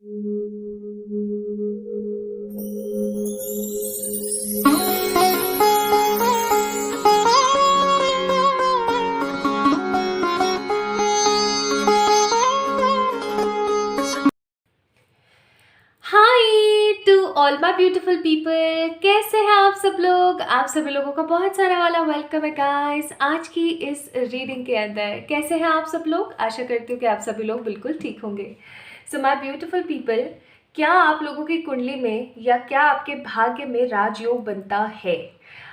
Hi to all my beautiful people, कैसे हैं आप सब लोग। आप सभी लोगों का बहुत सारा वाला वेलकम है गाइस आज की इस रीडिंग के अंदर। कैसे हैं आप सब लोग। आशा करती हूँ कि आप सभी लोग बिल्कुल ठीक होंगे। सो माय ब्यूटीफुल पीपल, क्या आप लोगों की कुंडली में या क्या आपके भाग्य में राजयोग बनता है।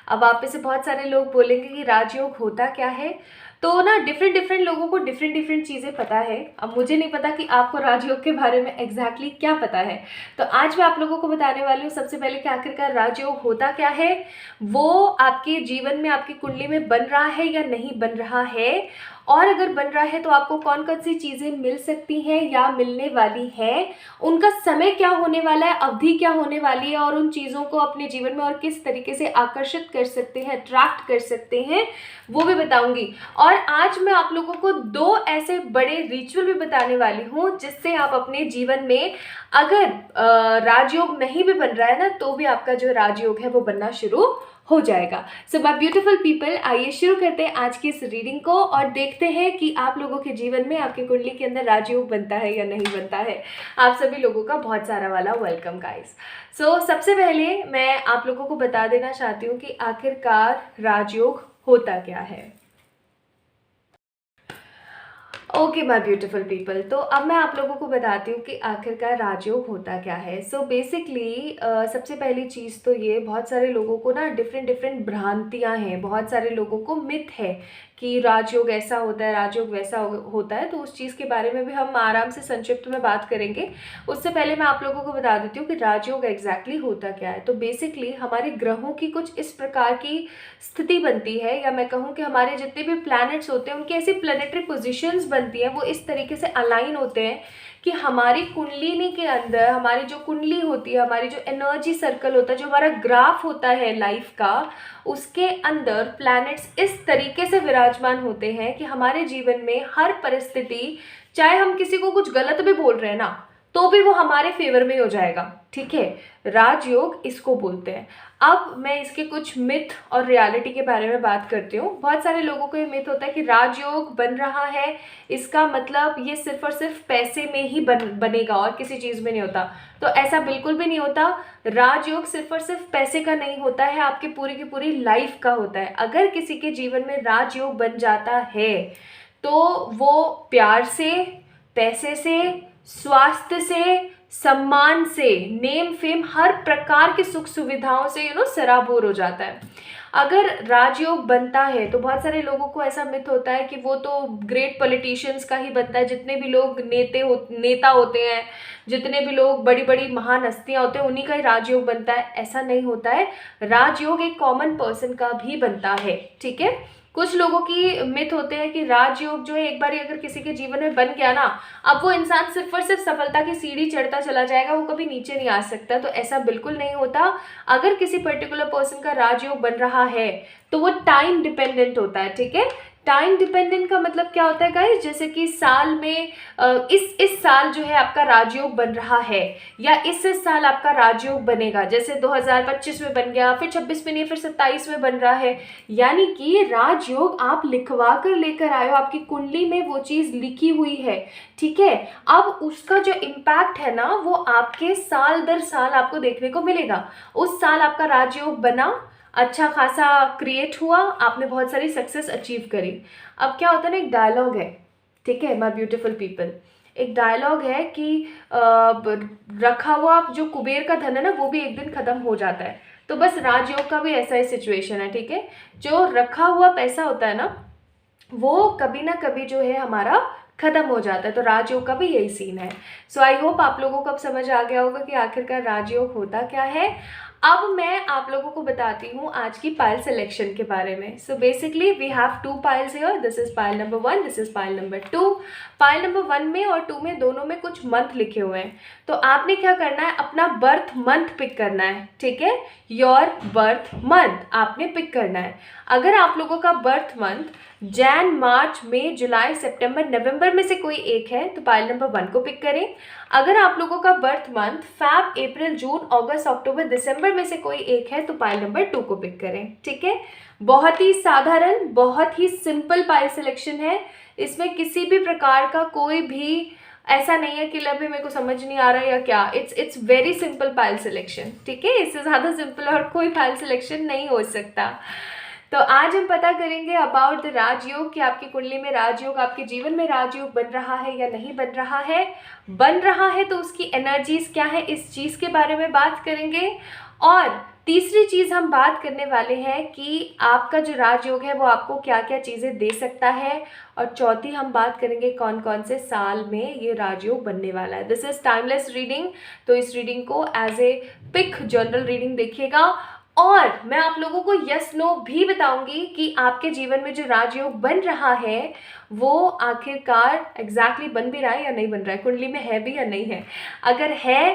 अब आप में से बहुत सारे लोग बोलेंगे कि राजयोग होता क्या है। तो ना डिफरेंट डिफरेंट लोगों को डिफरेंट डिफरेंट चीज़ें पता है। अब मुझे नहीं पता कि आपको राजयोग के बारे में एग्जैक्टली क्या पता है। तो आज मैं आप लोगों को बताने वाली हूँ सबसे पहले कि आखिरकार राजयोग होता क्या है, वो आपके जीवन में आपकी कुंडली में बन रहा है या नहीं बन रहा है, और अगर बन रहा है तो आपको कौन कौन सी चीज़ें मिल सकती हैं या मिलने वाली है, उनका समय क्या होने वाला है, अवधि क्या होने वाली है, और उन चीज़ों को अपने जीवन में और किस तरीके से आकर्षित कर सकते हैं, अट्रैक्ट कर सकते हैं, वो भी बताऊंगी। और आज मैं आप लोगों को दो ऐसे बड़े रिचुअल भी बताने वाली हूँ जिससे आप अपने जीवन में अगर राजयोग नहीं भी बन रहा है ना, तो भी आपका जो राजयोग है वो बनना शुरू हो जाएगा। सो माय ब्यूटीफुल पीपल, आइए शुरू करते हैं आज की इस रीडिंग को और देखते हैं कि आप लोगों के जीवन में आपकी कुंडली के अंदर राजयोग बनता है या नहीं बनता है। आप सभी लोगों का बहुत सारा वाला वेलकम गाइस। सो सबसे पहले मैं आप लोगों को बता देना चाहती हूँ कि आखिरकार राजयोग होता क्या है। ओके माय ब्यूटीफुल पीपल, तो अब मैं आप लोगों को बताती हूँ कि आखिरकार राजयोग होता क्या है। सो बेसिकली सबसे पहली चीज़ तो ये, बहुत सारे लोगों को ना डिफरेंट डिफरेंट भ्रांतियाँ हैं, बहुत सारे लोगों को मिथ है कि राजयोग ऐसा होता है, राजयोग वैसा होता है। तो उस चीज़ के बारे में भी हम आराम से संक्षिप्त में बात करेंगे। उससे पहले मैं आप लोगों को बता देती हूँ कि राजयोग एग्जैक्टली होता क्या है। तो बेसिकली हमारे ग्रहों की कुछ इस प्रकार की स्थिति बनती है, या मैं कहूँ कि हमारे जितने भी प्लैनेट्स होते हैं उनकी ऐसी प्लैनेटरी पोजीशंस बनती है, वो इस तरीके से अलाइन होते हैं कि हमारी कुंडलिनी के अंदर, हमारी जो कुंडली होती है, हमारी जो एनर्जी सर्कल होता है, जो हमारा ग्राफ होता है लाइफ का, उसके अंदर प्लैनेट्स इस तरीके से विराजमान होते हैं कि हमारे जीवन में हर परिस्थिति, चाहे हम किसी को कुछ गलत भी बोल रहे हैं ना, तो भी वो हमारे फेवर में हो जाएगा। ठीक है, राजयोग इसको बोलते हैं। अब मैं इसके कुछ मिथ और रियलिटी के बारे में बात करती हूँ। बहुत सारे लोगों को ये मिथ होता है कि राजयोग बन रहा है, इसका मतलब ये सिर्फ और सिर्फ पैसे में ही बनेगा और किसी चीज़ में नहीं होता। तो ऐसा बिल्कुल भी नहीं होता। राजयोग सिर्फ और सिर्फ पैसे का नहीं होता है, आपकी पूरी की पूरी लाइफ का होता है। अगर किसी के जीवन में राजयोग बन जाता है तो वो प्यार से, पैसे से, स्वास्थ्य से, सम्मान से, नेम फेम, हर प्रकार की सुख सुविधाओं से सराबोर हो जाता है। अगर राजयोग बनता है तो बहुत सारे लोगों को ऐसा मिथ होता है कि वो तो ग्रेट पॉलिटिशियंस का ही बनता है, जितने भी लोग नेता होते हैं, जितने भी लोग बड़ी बड़ी महान हस्तियां होते हैं, उन्हीं का ही राजयोग बनता है। ऐसा नहीं होता है, राजयोग एक कॉमन पर्सन का भी बनता है। ठीक है, कुछ लोगों की मिथ होते हैं कि राजयोग जो है एक बार अगर किसी के जीवन में बन गया ना, अब वो इंसान सिर्फ और सिर्फ सफलता की सीढ़ी चढ़ता चला जाएगा, वो कभी नीचे नहीं आ सकता। तो ऐसा बिल्कुल नहीं होता। अगर किसी पर्टिकुलर पर्सन का राजयोग बन रहा है तो वो टाइम डिपेंडेंट होता है। ठीक है, टाइम डिपेंडेंट का मतलब क्या होता है गाइस, जैसे कि साल में इस साल जो है आपका राजयोग बन रहा है, या इस साल आपका राजयोग बनेगा। जैसे 2025 में बन गया, फिर 26 में नहीं, फिर 27 में बन रहा है। यानी कि राजयोग आप लिखवा कर लेकर आए हो, आपकी कुंडली में वो चीज़ लिखी हुई है। ठीक है, अब उसका जो इम्पैक्ट है ना, वो आपके साल दर साल आपको देखने को मिलेगा। उस साल आपका राजयोग बना, अच्छा खासा क्रिएट हुआ, आपने बहुत सारी सक्सेस अचीव करी। अब क्या होता है ना, एक डायलॉग है। ठीक है माय ब्यूटीफुल पीपल, एक डायलॉग है कि रखा हुआ जो कुबेर का धन है ना, वो भी एक दिन खत्म हो जाता है। तो बस राजयोग का भी ऐसा ही सिचुएशन है। ठीक है, जो रखा हुआ पैसा होता है ना, वो कभी ना कभी जो है हमारा खत्म हो जाता है। तो राजयोग का भी यही सीन है। सो आई होप आप लोगों को अब समझ आ गया होगा कि आखिरकार राजयोग होता क्या है। अब मैं आप लोगों को बताती हूँ आज की पाइल सिलेक्शन के बारे में। So basically we have two piles here, this is pile number 1, this is pile number 2। Pile number 1 में और 2 में दोनों में कुछ मंथ लिखे हुए हैं। तो आपने क्या करना है, अपना बर्थ मंथ पिक करना है। ठीक है, योर बर्थ मंथ आपने पिक करना है। अगर आप लोगों का बर्थ मंथ जैन, मार्च, मई, जुलाई, सितंबर, नवंबर में से कोई एक है तो पाइल नंबर 1 को पिक करें। अगर आप लोगों का birth month fab, April, June, August, अक्टूबर, दिसंबर में से कोई एक है तो पाइल नंबर 2 को पिक करें। ठीक है, बहुत ही साधारण, बहुत ही सिंपल पाइल सिलेक्शन है। इसमें किसी भी प्रकार का कोई भी ऐसा नहीं है कि अभी मेरे को समझ नहीं आ रहा है या क्या। It's very simple pile selection. ठीक है, इससे ज़्यादा सिंपल और कोई पाइल सिलेक्शन नहीं हो सकता। तो आज हम पता करेंगे अबाउट द राजयोग कि आपकी कुंडली में राजयोग, आपके जीवन में राजयोग बन रहा है या नहीं बन रहा है। बन रहा है तो उसकी एनर्जीज क्या है, इस चीज़ के बारे में बात करेंगे। और तीसरी चीज़ हम बात करने वाले हैं कि आपका जो राजयोग है वो आपको क्या क्या चीज़ें दे सकता है। और चौथी हम बात करेंगे कौन कौन से साल में ये राजयोग बनने वाला है। दिस इज़ टाइमलेस रीडिंग, तो इस रीडिंग को as a pick general reading देखिएगा। और मैं आप लोगों को यस नो भी बताऊंगी कि आपके जीवन में जो राजयोग बन रहा है वो आखिरकार एग्जैक्टली बन भी रहा है या नहीं बन रहा है, कुंडली में है भी या नहीं है। अगर है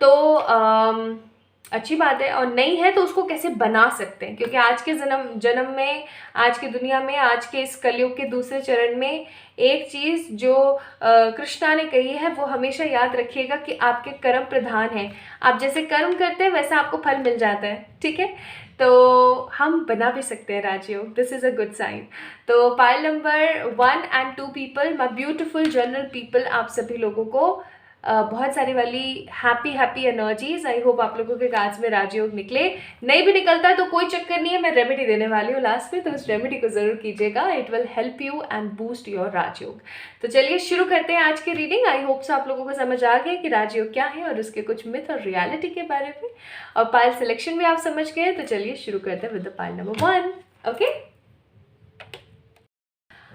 तो अच्छी बात है, और नहीं है तो उसको कैसे बना सकते हैं। क्योंकि आज के जन्म में, आज की दुनिया में, आज के इस कलयुग के दूसरे चरण में एक चीज़ जो कृष्णा ने कही है वो हमेशा याद रखिएगा कि आपके कर्म प्रधान है। आप जैसे कर्म करते हैं वैसा आपको फल मिल जाता है। ठीक है, तो हम बना भी सकते हैं राजयोग। This is a good sign. तो pile number 1 and 2 people, my beautiful general people, आप सभी लोगों को बहुत सारी वाली हैप्पी एनर्जीज। आई होप आप लोगों के कार्ड्स में राजयोग निकले। नहीं भी निकलता तो कोई चक्कर नहीं है, मैं रेमेडी देने वाली हूँ लास्ट में, तो उस रेमेडी को ज़रूर कीजिएगा। It will help you and boost your Rajyog. तो चलिए शुरू करते हैं आज की रीडिंग। आई होप सो आप लोगों को समझ आ गया कि राजयोग क्या है और उसके कुछ मिथ और रियलिटी के बारे में, और पाइल सिलेक्शन भी आप समझ गए। तो चलिए शुरू करते हैं with the pile number 1। Okay,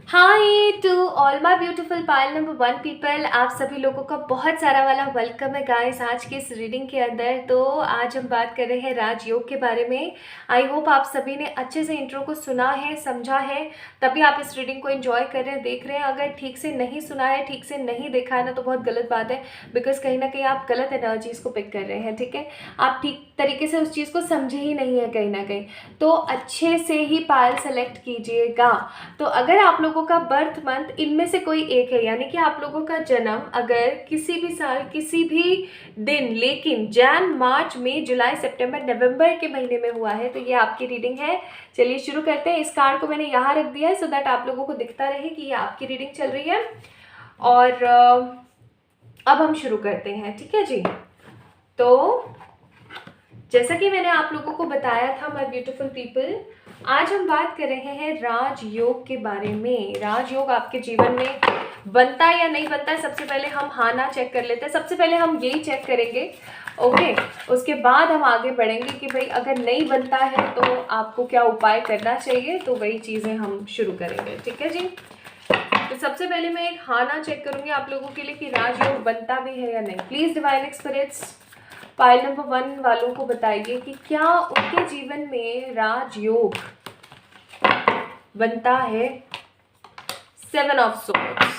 hi to all my beautiful pile number 1 people, आप सभी लोगों का बहुत सारा वाला वेलकम है गाइस आज की इस रीडिंग के अंदर। तो आज हम बात कर रहे हैं राजयोग के बारे में। आई होप आप सभी ने अच्छे से इंट्रो को सुना है, समझा है, तभी आप इस रीडिंग को एंजॉय कर रहे हैं, देख रहे हैं। अगर ठीक से नहीं सुना है, ठीक से नहीं देखा है ना, तो बहुत गलत बात है, बिकॉज कहीं ना कहीं आप गलत एनर्जीज को पिक कर रहे हैं। ठीक है, आप ठीक तरीके से उस चीज़ को समझे ही नहीं है कहीं ना कहीं, तो अच्छे से ही पाइल सेलेक्ट कीजिएगा। तो अगर आप लोगों का बर्थ मंथ इनमें से कोई एक है, यानी कि आप लोगों का जन्म अगर किसी भी साल किसी भी दिन, लेकिन जैन, मार्च, मई, जुलाई, सितंबर, नवंबर के महीने में हुआ है, तो ये आपकी रीडिंग है। चलिए शुरू करते हैं। इस कार्ड को मैंने यहाँ रख दिया है सो दैट आप लोगों को दिखता रहे कि ये आपकी रीडिंग चल रही है। और अब हम शुरू करते हैं। ठीक है जी, तो जैसा कि मैंने आप लोगों को बताया था माय ब्यूटीफुल पीपल, आज हम बात कर रहे हैं राजयोग के बारे में। राजयोग आपके जीवन में बनता है या नहीं बनता है, सबसे पहले हम हाँ ना चेक कर लेते हैं। सबसे पहले हम यही चेक करेंगे, ओके। उसके बाद हम आगे बढ़ेंगे कि भाई अगर नहीं बनता है तो आपको क्या उपाय करना चाहिए, तो वही चीज़ें हम शुरू करेंगे। ठीक है जी, तो सबसे पहले मैं एक हाँ ना चेक करूँगी आप लोगों के लिए कि राजयोग बनता भी है या नहीं। Please divine spirits, pile number 1 वालों को बताइए कि क्या उनके जीवन में राजयोग बनता है। 7 ऑफ सोर्ड्स,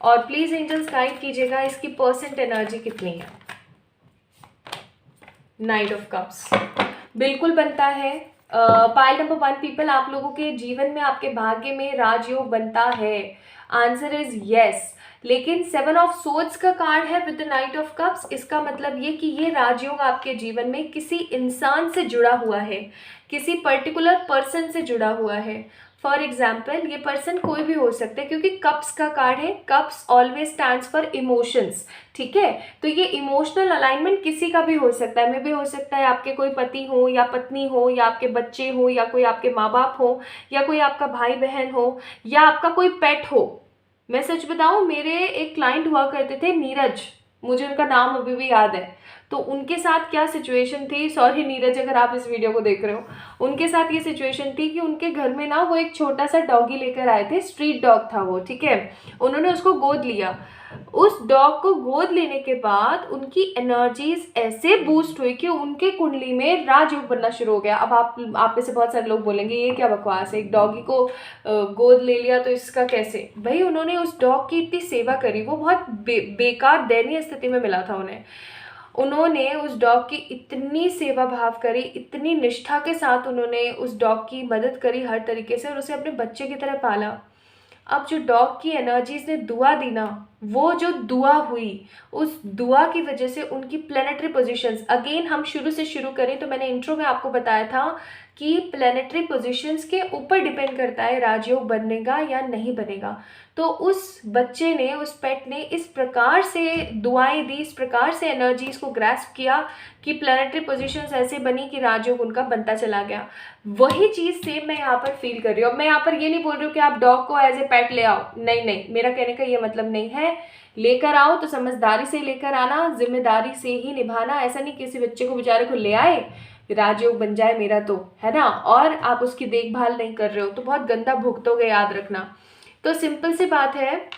और प्लीज एंजल्स गाइड कीजिएगा इसकी परसेंट एनर्जी कितनी है। नाइट ऑफ कप्स, बिल्कुल बनता है। पाइल नंबर 1 पीपल, आप लोगों के जीवन में, आपके भाग्य में राजयोग बनता है। Answer is yes. लेकिन 7 ऑफ सोर्ड्स का कार्ड है with the night of cups. इसका मतलब ये कि ये राजयोग आपके जीवन में किसी इंसान से जुड़ा हुआ है, किसी पर्टिकुलर पर्सन से जुड़ा हुआ है। फॉर एग्जाम्पल, ये पर्सन कोई भी हो सकता है, क्योंकि कप्स का कार्ड है। Cups always stands for emotions. ठीक है, तो ये इमोशनल अलाइनमेंट किसी का भी हो सकता है। मे भी हो सकता है आपके कोई पति हो या पत्नी हो, या आपके बच्चे हो, या कोई आपके माँ बाप हो, या कोई आपका भाई बहन हो, या आपका कोई पेट हो। मैं सच बताऊं, मेरे एक क्लाइंट हुआ करते थे नीरज, मुझे उनका नाम अभी भी याद है। तो उनके साथ क्या सिचुएशन थी, सॉरी नीरज अगर आप इस वीडियो को देख रहे हो, उनके साथ ये सिचुएशन थी कि उनके घर में ना वो एक छोटा सा डॉगी लेकर आए थे। स्ट्रीट डॉग था वो। ठीक है, उन्होंने उसको गोद लिया। उस डॉग को गोद लेने के बाद उनकी एनर्जीज ऐसे बूस्ट हुई कि उनके कुंडली में राजयोग बनना शुरू हो गया। अब आप में से बहुत सारे लोग बोलेंगे ये क्या बकवास है, एक डॉगी को गोद ले लिया तो इसका कैसे। भाई उन्होंने उस डॉग की इतनी सेवा करी, वो बहुत बेकार दयनीय स्थिति में मिला था उन्हें। उन्होंने उस डॉग की इतनी सेवा भाव करी, इतनी निष्ठा के साथ उन्होंने उस डॉग की मदद करी हर तरीके से, और उसे अपने बच्चे की तरह पाला। अब जो डॉग की एनर्जीज ने दुआ दी ना, वो जो दुआ हुई, उस दुआ की वजह से उनकी प्लेनेटरी पोजीशंस, अगेन हम शुरू से शुरू करें तो मैंने इंट्रो में आपको बताया था कि प्लेनेटरी पोजीशंस के ऊपर डिपेंड करता है राजयोग बनेगा या नहीं बनेगा। तो उस बच्चे ने, उस पेट ने इस प्रकार से दुआएं दी, इस प्रकार से एनर्जीज को ग्रैस्प किया कि प्लेनेटरी पोजीशंस ऐसे बनी कि राजयोग उनका बनता चला गया। वही चीज़ सेम मैं यहाँ पर फील कर रही हूँ। अब मैं यहाँ पर ये नहीं बोल रही हूँ कि आप डॉग को एज ए पेट ले आओ, नहीं नहीं, मेरा कहने का ये मतलब नहीं है। लेकर आओ तो समझदारी से लेकर आना, जिम्मेदारी से ही निभाना। ऐसा नहीं किसी बच्चे को, बेचारे को ले आए, राजयोग बन जाए मेरा तो, है ना, और आप उसकी देखभाल नहीं कर रहे हो तो बहुत गंदा भुगतोगे, याद रखना। तो सिंपल सी बात है,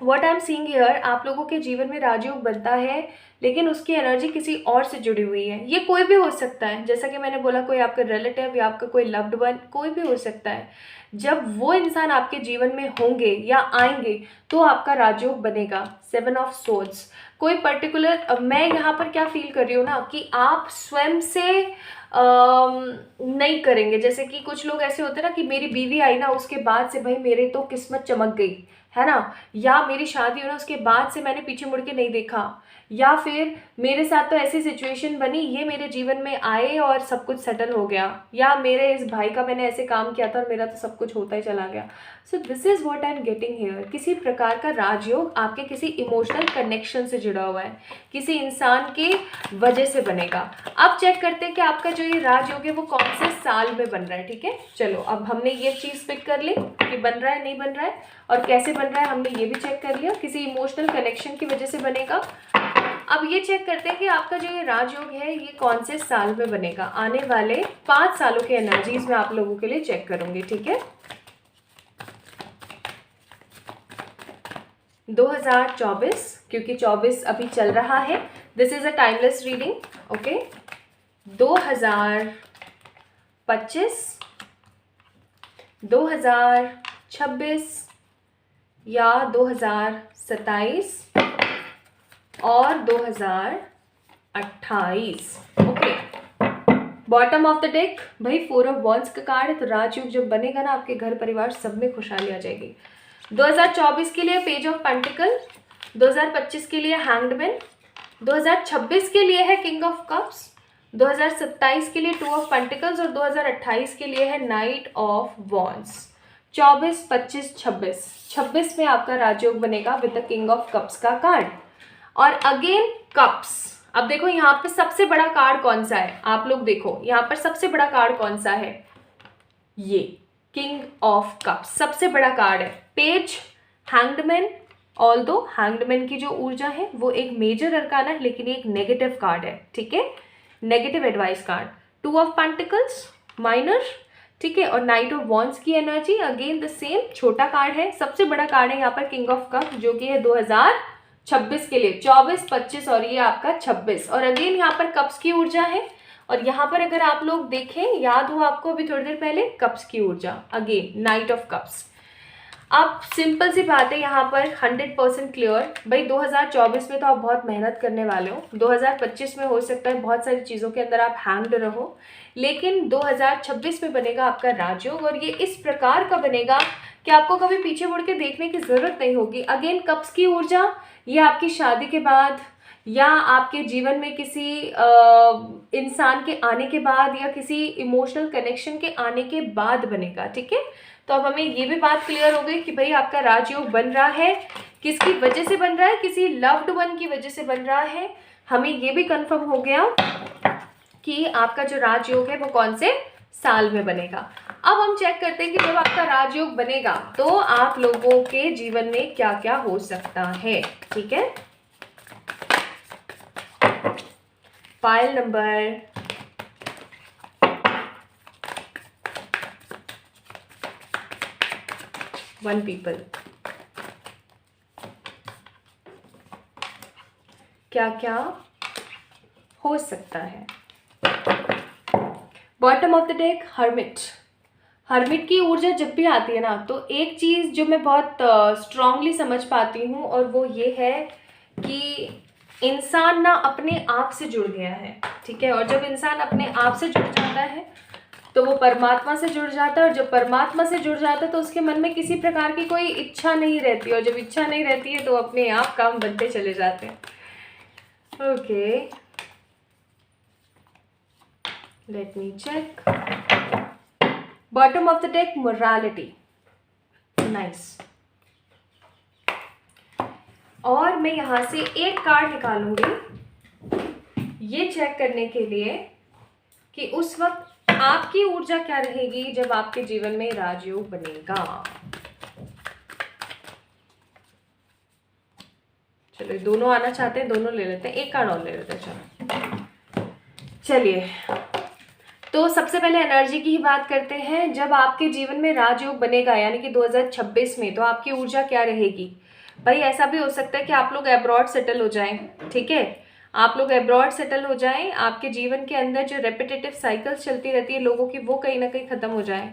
what I am seeing here, आप लोगों के जीवन में राजयोग बनता है लेकिन उसकी एनर्जी किसी और से जुड़ी हुई है। ये कोई भी हो सकता है, जैसा कि मैंने बोला, कोई आपका रिलेटिव या आपका कोई लव्ड वन, कोई भी हो सकता है। जब वो इंसान आपके जीवन में होंगे या आएंगे तो आपका राजयोग बनेगा। 7 ऑफ सोर्ड्स, कोई पर्टिकुलर, अब मैं यहाँ पर क्या फील कर रही हूँ ना, कि आप स्वयं से नहीं करेंगे। जैसे कि कुछ लोग ऐसे होते हैं ना कि मेरी बीवी आई ना, उसके बाद से भाई मेरी तो किस्मत चमक गई, है ना, या मेरी शादी हुई ना, उसके बाद से मैंने पीछे मुड़ के नहीं देखा, या फिर मेरे साथ तो ऐसी सिचुएशन बनी, ये मेरे जीवन में आए और सब कुछ सेटल हो गया, या मेरे इस भाई का मैंने ऐसे काम किया था और मेरा तो सब कुछ होता ही चला गया। So this is what I am getting here. किसी प्रकार का राजयोग आपके किसी इमोशनल कनेक्शन से जुड़ा हुआ है, किसी इंसान के वजह से बनेगा। अब चेक करते हैं कि आपका जो ये राजयोग है वो कौन से साल में बन रहा है। ठीक है, चलो अब हमने ये चीज़ पिक कर ली कि बन रहा है नहीं बन रहा है, और कैसे बन रहा है हमने ये भी चेक कर लिया, किसी इमोशनल कनेक्शन की वजह से बनेगा। अब ये चेक करते हैं कि आपका जो ये राजयोग है ये कौन से साल में बनेगा। आने वाले 5 सालों के एनर्जीज में आप लोगों के लिए चेक करूंगी। ठीक है, 2024, क्योंकि 24 अभी चल रहा है, this is a timeless reading. Okay, 2025, 2026 या 2027 और 2028। Okay, bottom of the deck भाई 4 ऑफ वॉन्ड्स का कार्ड है। तो राजयोग जब बनेगा ना, आपके घर परिवार सब में खुशहाली आ जाएगी। 2024 के लिए पेज ऑफ पेंटिकल, 2025 के लिए हैंग्ड मैन, 2026 के लिए है किंग ऑफ कप्स, 2027 के लिए 2 ऑफ पेंटिकल्स और 2028 के लिए है नाइट ऑफ वॉन्ड्स। 24, 25, 26 में आपका राजयोग बनेगा with the king of cups का कार्ड। और अगेन कप्स, अब देखो यहाँ पे सबसे बड़ा कार्ड कौन सा है, आप लोग देखो यहाँ पर सबसे बड़ा कार्ड कौन सा है, ये किंग ऑफ कप्स सबसे बड़ा कार्ड है। पेज, हैंग्डमैन, ऑल्दो हैंग्डमैन की जो ऊर्जा है वो एक मेजर अरकाना है, लेकिन एक नेगेटिव कार्ड है। ठीक है, negative advice card. 2 of pentacles minor, ठीक है, और नाइट ऑफ वॉन्ड्स की एनर्जी अगेन द सेम, छोटा कार्ड है। सबसे बड़ा कार्ड है यहाँ पर किंग ऑफ कप, जो कि है 2026 के लिए, 24, 25 और ये आपका 26, और अगेन यहाँ पर कप्स की ऊर्जा है। और यहाँ पर अगर आप लोग देखें, याद हो आपको अभी थोड़ी देर पहले, कप्स की ऊर्जा अगेन नाइट ऑफ कप्स। अब सिंपल सी बात है यहाँ पर 100% क्लियर, भाई 2024 में तो आप बहुत मेहनत करने वाले हो, 2025 में हो सकता है बहुत सारी चीज़ों के अंदर आप हैंग्ड रहो, लेकिन 2026 में बनेगा आपका राजयोग, और ये इस प्रकार का बनेगा कि आपको कभी पीछे मुड़ के देखने की ज़रूरत नहीं होगी। अगेन कप्स की ऊर्जा, ये आपकी शादी के बाद या आपके जीवन में किसी इंसान के आने के बाद या किसी इमोशनल कनेक्शन के आने के बाद बनेगा। ठीक है, तो अब हमें ये भी बात क्लियर हो गई कि भाई आपका राजयोग बन रहा है, किसकी वजह से बन रहा है, किसी लव्ड वन की वजह से बन रहा है। हमें ये भी कंफर्म हो गया कि आपका जो राजयोग है वो कौन से साल में बनेगा। अब हम चेक करते हैं कि जब आपका राजयोग बनेगा तो आप लोगों के जीवन में क्या क्या हो सकता है। ठीक है, फाइल नंबर 1 पीपल, क्या क्या हो सकता है। Bottom of the deck hermit. Hermit की ऊर्जा जब भी आती है ना, तो एक चीज़ जो मैं बहुत स्ट्रांगली समझ पाती हूँ, और वो ये है कि इंसान ना अपने आप से जुड़ गया है। ठीक है, और जब इंसान अपने आप से जुड़ जाता है तो वो परमात्मा से जुड़ जाता है, और जब परमात्मा से जुड़ जाता है तो उसके मन में किसी प्रकार की कोई इच्छा नहीं रहती, और जब इच्छा नहीं रहती है तो अपने आप काम बनते चले जाते हैं। Okay, let me check. Bottom of the deck, morality, nice. और मैं यहाँ से एक कार्ड निकालूंगी ये चेक करने के लिए कि उस वक्त आपकी ऊर्जा क्या रहेगी जब आपके जीवन में राजयोग बनेगा। चलो, दोनों आना चाहते हैं, दोनों ले लेते हैं, एक कार्ड और ले लेते हैं। चलिए, तो सबसे पहले एनर्जी की ही बात करते हैं। जब आपके जीवन में राजयोग बनेगा यानी कि 2026 में, तो आपकी ऊर्जा क्या रहेगी। भाई ऐसा भी हो सकता है कि आप लोग अब्रॉड सेटल हो जाएं, ठीक है, आप लोग अब्रॉड सेटल हो जाएं, आपके जीवन के अंदर जो रेपिटेटिव साइकिल्स चलती रहती है लोगों की, वो कहीं ना कहीं खत्म हो जाए।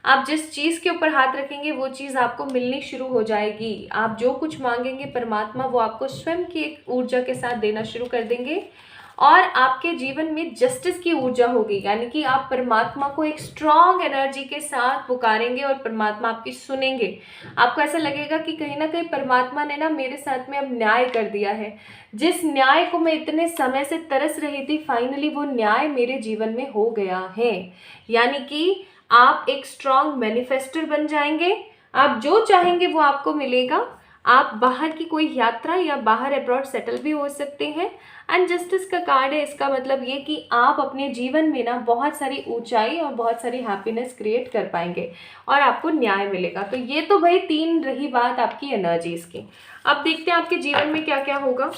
आप जिस चीज़ के ऊपर हाथ रखेंगे वो चीज़ आपको मिलनी शुरू हो जाएगी। आप जो कुछ मांगेंगे परमात्मा वो आपको स्वयं की एक ऊर्जा के साथ देना शुरू कर देंगे, और आपके जीवन में जस्टिस की ऊर्जा होगी, यानी कि आप परमात्मा को एक स्ट्रॉन्ग एनर्जी के साथ पुकारेंगे और परमात्मा आपकी सुनेंगे। आपको ऐसा लगेगा कि कहीं ना कहीं परमात्मा ने ना मेरे साथ में अब न्याय कर दिया है। जिस न्याय को मैं इतने समय से तरस रही थी, फाइनली वो न्याय मेरे जीवन में हो गया है। यानी कि आप एक स्ट्रॉन्ग मैनिफेस्टर बन जाएंगे, आप जो चाहेंगे वो आपको मिलेगा। आप बाहर की कोई यात्रा या बाहर अब्रॉड सेटल भी हो सकते हैं। एंड जस्टिस का कार्ड है, इसका मतलब ये कि आप अपने जीवन में ना बहुत सारी ऊंचाई और बहुत सारी हैप्पीनेस क्रिएट कर पाएंगे और आपको न्याय मिलेगा। तो ये तो भाई 3 रही बात आपकी एनर्जीज की। अब देखते हैं आपके जीवन में क्या क्या होगा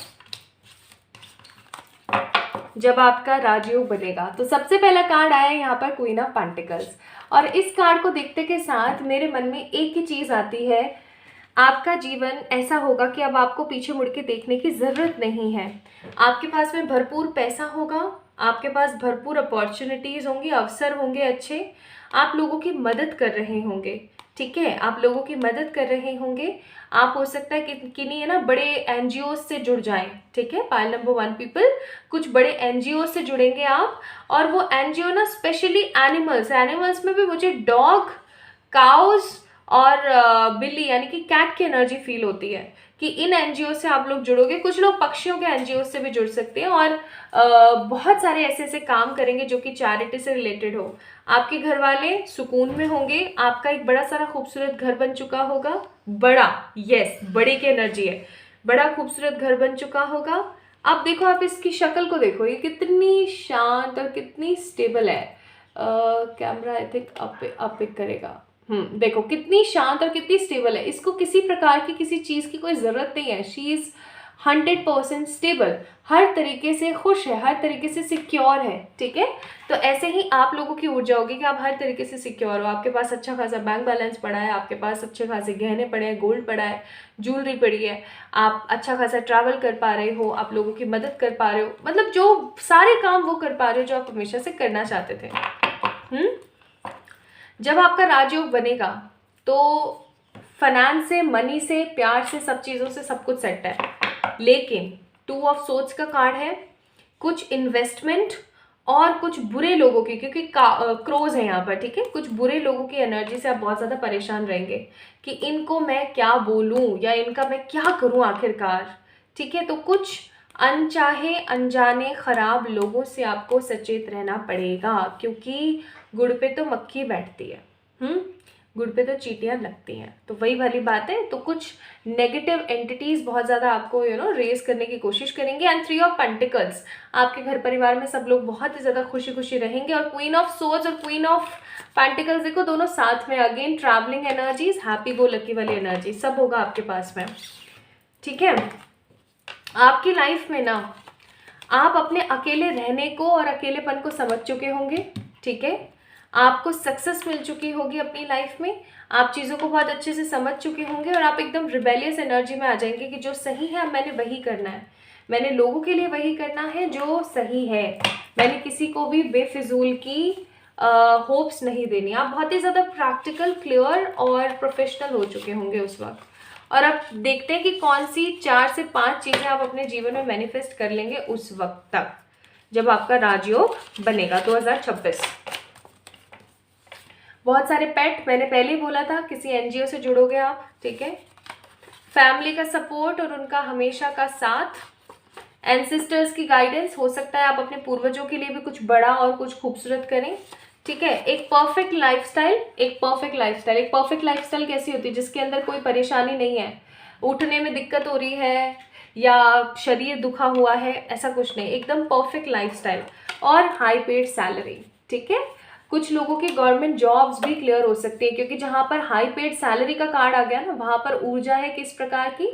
जब आपका राजयोग बनेगा। तो सबसे पहला कार्ड आया है यहाँ पर क्वीन ऑफ पेंटिकल्स, और इस कार्ड को देखते के साथ मेरे मन में एक ही चीज़ आती है, आपका जीवन ऐसा होगा कि अब आपको पीछे मुड़ के देखने की ज़रूरत नहीं है। आपके पास में भरपूर पैसा होगा, आपके पास भरपूर अपॉर्चुनिटीज़ होंगी, अवसर होंगे अच्छे, आप लोगों की मदद कर रहे होंगे, ठीक है, आप लोगों की मदद कर रहे होंगे। आप हो सकता है कि किन्हीं है ना बड़े एनजीओ से जुड़ जाएं, ठीक है, पाइल नंबर 1 पीपल, कुछ बड़े एनजीओ से जुड़ेंगे आप, और वो एनजीओ ना स्पेशली एनिमल्स में भी मुझे डॉग, काउज और बिल्ली यानी कि कैट की एनर्जी फील होती है कि इन एनजीओ से आप लोग जुड़ोगे। कुछ लोग पक्षियों के एनजीओ से भी जुड़ सकते हैं, और बहुत सारे ऐसे ऐसे काम करेंगे जो कि चैरिटी से रिलेटेड हो। आपके घर वाले सुकून में होंगे, आपका एक बड़ा सारा खूबसूरत घर बन चुका होगा, बड़ा, यस, बड़े की एनर्जी है, बड़ा खूबसूरत घर बन चुका होगा। अब देखो, आप इसकी शक्ल को देखो, ये कितनी शांत और कितनी स्टेबल है। Camera I think up pick करेगा। देखो कितनी शांत और कितनी स्टेबल है, इसको किसी प्रकार की किसी चीज़ की कोई ज़रूरत नहीं है। शी इज़ 100% स्टेबल, हर तरीके से खुश है, हर तरीके से सिक्योर है, ठीक है। तो ऐसे ही आप लोगों की ऊर्जा होगी कि आप हर तरीके से सिक्योर हो, आपके पास अच्छा खासा बैंक बैलेंस पड़ा है, आपके पास अच्छे खासे गहने पड़े हैं, गोल्ड पड़ा है, ज्वेलरी पड़ी है, आप अच्छा खासा ट्रैवल कर पा रहे हो, आप लोगों की मदद कर पा रहे हो, मतलब जो सारे काम वो कर पा रहे हो जो आप हमेशा से करना चाहते थे। जब आपका राजयोग बनेगा तो फाइनेंस से, मनी से, प्यार से, सब चीज़ों से सब कुछ सेट है। लेकिन 2 ऑफ सोर्ड्स का कार्ड है, कुछ इन्वेस्टमेंट और कुछ बुरे लोगों की, क्योंकि क्रोज है यहाँ पर, ठीक है, कुछ बुरे लोगों की एनर्जी से आप बहुत ज़्यादा परेशान रहेंगे कि इनको मैं क्या बोलूँ या इनका मैं क्या करूँ आखिरकार, ठीक है। तो कुछ अनचाहे, अनजाने, खराब लोगों से आपको सचेत रहना पड़ेगा, क्योंकि गुड़ पे तो मक्खी बैठती है, गुड़ पे तो चींटियां लगती हैं। तो वही वाली बात है। तो कुछ नेगेटिव एंटिटीज बहुत ज़्यादा आपको रेज करने की कोशिश करेंगे। एंड 3 ऑफ पेंटिकल्स, आपके घर परिवार में सब लोग बहुत ही ज़्यादा खुशी खुशी रहेंगे। और क्वीन ऑफ सोर्ड्स और क्वीन ऑफ पेंटिकल्स देखो, दोनों साथ में, again travelling energies, happy go lucky वाली एनर्जी, सब होगा आपके पास में, ठीक है। आपकी लाइफ में ना आप अपने अकेले रहने को और अकेलेपन को समझ चुके होंगे, ठीक है। आपको सक्सेस मिल चुकी होगी अपनी लाइफ में, आप चीज़ों को बहुत अच्छे से समझ चुके होंगे और आप एकदम रिबेलियस एनर्जी में आ जाएंगे कि जो सही है अब मैंने वही करना है, मैंने लोगों के लिए वही करना है जो सही है, मैंने किसी को भी बेफिजूल की होप्स नहीं देनी। आप बहुत ही ज़्यादा प्रैक्टिकल, क्लियर और प्रोफेशनल हो चुके होंगे उस वक्त। और अब देखते हैं कि कौन सी 4 से 5 चीज़ें आप अपने जीवन में मैनिफेस्ट कर लेंगे उस वक्त तक जब आपका राजयोग बनेगा 2026। बहुत सारे पेट, मैंने पहले ही बोला था किसी एनजीओ से जुड़ोगे आप, ठीक है। फैमिली का सपोर्ट और उनका हमेशा का साथ, एंसेस्टर्स की गाइडेंस, हो सकता है आप अपने पूर्वजों के लिए भी कुछ बड़ा और कुछ खूबसूरत करें, ठीक है। एक परफेक्ट लाइफस्टाइल, एक परफेक्ट लाइफस्टाइल, एक परफेक्ट लाइफस्टाइल कैसी होती है, जिसके अंदर कोई परेशानी नहीं है, उठने में दिक्कत हो रही है या शरीर दुखा हुआ है, ऐसा कुछ नहीं, एकदम परफेक्ट लाइफस्टाइल और हाई पेड सैलरी, ठीक है। कुछ लोगों की गवर्नमेंट जॉब्स भी क्लियर हो सकती है, क्योंकि जहाँ पर हाई पेड सैलरी का कार्ड आ गया ना, वहाँ पर ऊर्जा है किस प्रकार की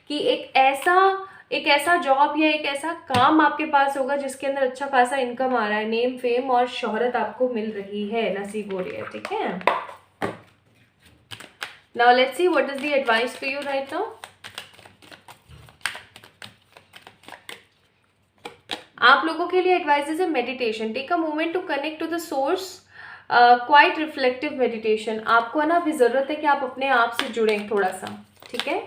कि एक ऐसा जॉब या एक ऐसा काम आपके पास होगा जिसके अंदर अच्छा खासा इनकम आ रहा है, नेम फेम और शोहरत आपको मिल रही है, नसीब हो रही है, ठीक है। Now let's see what is the advice for you right now. आप लोगों के लिए advice is meditation, take a moment to connect to the source, quite reflective meditation. आपको ना अभी ज़रूरत है कि आप अपने आप से जुड़ें थोड़ा सा, ठीक है।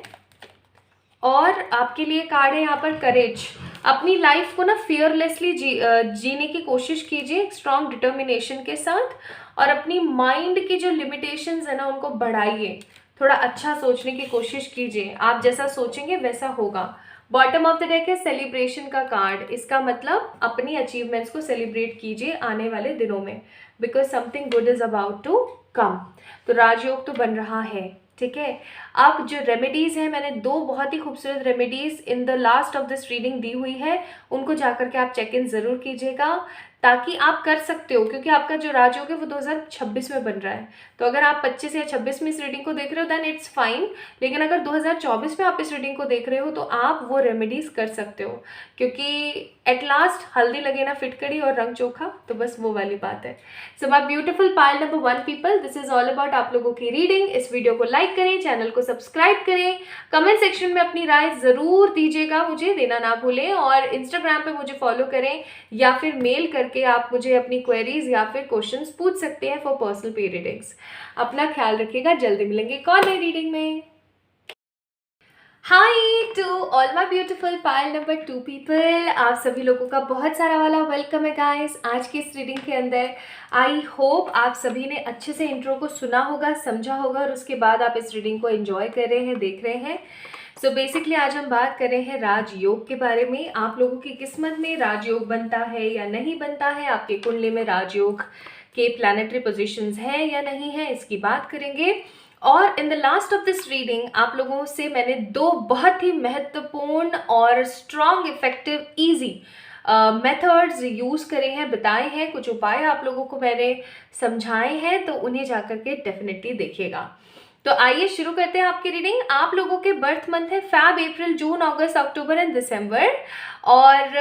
और आपके लिए कार्ड है यहाँ पर करेज। अपनी लाइफ को ना फियरलेसली जीने की कोशिश कीजिए, एक स्ट्रॉन्ग डिटर्मिनेशन के साथ, और अपनी माइंड की जो लिमिटेशंस है ना उनको बढ़ाइए, थोड़ा अच्छा सोचने की कोशिश कीजिए, आप जैसा सोचेंगे वैसा होगा। बॉटम ऑफ द डेक है सेलिब्रेशन का कार्ड, इसका मतलब अपनी अचीवमेंट्स को सेलिब्रेट कीजिए आने वाले दिनों में, because something good is about to come. तो राजयोग तो बन रहा है, ठीक है। अब जो रेमेडीज़ हैं, मैंने 2 बहुत ही खूबसूरत remedies in the last of this reading दी हुई है, उनको जाकर के आप चेक इन ज़रूर कीजिएगा, ताकि आप कर सकते हो, क्योंकि आपका जो राजयोग है वो 2026 में बन रहा है। तो अगर आप 25 या 26 में इस रीडिंग को देख रहे हो देन इट्स फाइन, लेकिन अगर 2024 में आप इस रीडिंग को देख रहे हो तो आप वो रेमेडीज़ कर सकते हो, क्योंकि एट लास्ट हल्दी लगे ना फिटकड़ी और रंग चोखा, तो बस वो वाली बात है। So my beautiful pile number 1 people, this is all about आप लोगों की रीडिंग। इस वीडियो को लाइक करें, चैनल को सब्सक्राइब करें, कमेंट सेक्शन में अपनी राय ज़रूर दीजिएगा, मुझे देना ना भूलें, और इंस्टाग्राम पे मुझे फॉलो करें या फिर मेल करके आप मुझे अपनी क्वेरीज या फिर क्वेश्चंस पूछ सकते हैं फॉर पर्सनल पे रीडिंग्स। अपना ख्याल रखिएगा, जल्दी मिलेंगे एक और नई रीडिंग में। Hi to all my beautiful pile number 2 people, आप सभी लोगों का बहुत सारा वाला वेलकम है गाइस आज की इस रीडिंग के अंदर। आई होप आप सभी ने अच्छे से इंट्रो को सुना होगा, समझा होगा, और उसके बाद आप इस रीडिंग को एंजॉय कर रहे हैं, देख रहे हैं। सो बेसिकली आज हम बात कर रहे हैं राजयोग के बारे में। आप लोगों की किस्मत में राजयोग बनता है या नहीं बनता है, आपके कुंडली में राजयोग के प्लैनेटरी पोजीशंस है या नहीं है, इसकी बात करेंगे। और इन the last of this reading आप लोगों से मैंने 2 बहुत ही महत्वपूर्ण और strong, effective, easy methods use करे हैं, बताए हैं, कुछ उपाय आप लोगों को मैंने समझाए हैं, तो उन्हें जाकर के डेफिनेटली देखिएगा। तो आइए शुरू करते हैं आपकी रीडिंग। आप लोगों के बर्थ मंथ है Feb, April, June, August, October and December. और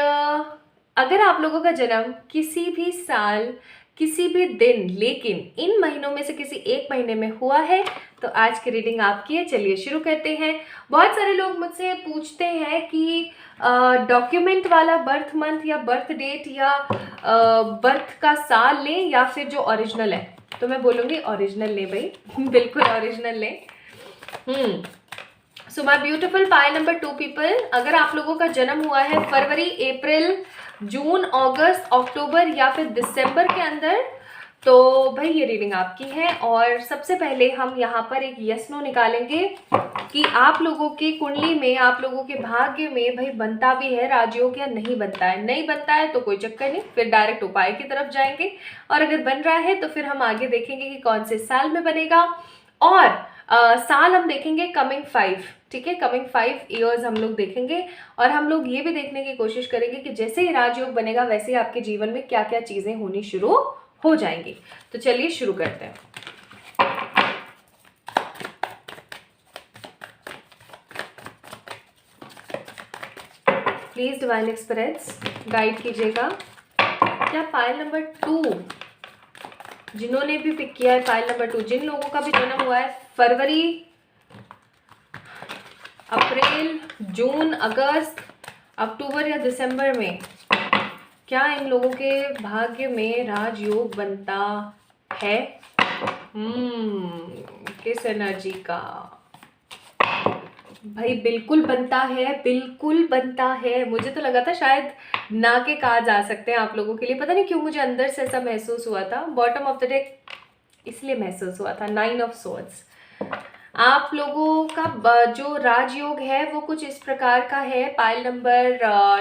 अगर आप लोगों का जन्म किसी भी साल, किसी भी दिन, लेकिन इन महीनों में से किसी एक महीने में हुआ है, तो आज की रीडिंग आपकी है। चलिए शुरू करते हैं। बहुत सारे लोग मुझसे पूछते हैं कि डॉक्यूमेंट वाला बर्थ मंथ या बर्थ डेट या बर्थ का साल लें या फिर जो ओरिजिनल है, तो मैं बोलूँगी ओरिजिनल लें भाई, बिल्कुल ओरिजिनल लें। So my beautiful pile number 2 people, अगर आप लोगों का जन्म हुआ है फरवरी, अप्रैल, जून, अगस्त, अक्टूबर या फिर दिसंबर के अंदर, तो भाई ये रीडिंग आपकी है। और सबसे पहले हम यहाँ पर एक यस नो निकालेंगे कि आप लोगों की कुंडली में, आप लोगों के भाग्य में भाई बनता भी है राजयोग या नहीं बनता है। नहीं बनता है तो कोई चक्कर नहीं, फिर डायरेक्ट उपाय की तरफ जाएंगे, और अगर बन रहा है तो फिर हम आगे देखेंगे कि कौन से साल में बनेगा। और साल हम देखेंगे कमिंग 5, ठीक है, कमिंग 5 ईयर्स हम लोग देखेंगे। और हम लोग ये भी देखने की कोशिश करेंगे कि जैसे ही राजयोग बनेगा वैसे ही आपके जीवन में क्या क्या चीज़ें होनी शुरू हो जाएंगी। तो चलिए शुरू करते हैं। प्लीज डिवाइन एक्सपीरियंस गाइड कीजिएगा। क्या पाइल नंबर 2, जिन्होंने भी पिक किया है पाइल नंबर 2, जिन लोगों का भी जन्म हुआ है फरवरी, अप्रैल, जून, अगस्त, अक्टूबर या दिसंबर में, क्या इन लोगों के भाग्य में राजयोग बनता है? किस एनर्जी का? भाई बिल्कुल बनता है, बिल्कुल बनता है। मुझे तो लगा था शायद ना के कार्ड्स आ सकते हैं आप लोगों के लिए, पता नहीं क्यों मुझे अंदर से ऐसा महसूस हुआ था। बॉटम ऑफ द डेक इसलिए महसूस हुआ था 9 ऑफ सोर्ड्स। आप लोगों का जो राजयोग है वो कुछ इस प्रकार का है, पाइल नंबर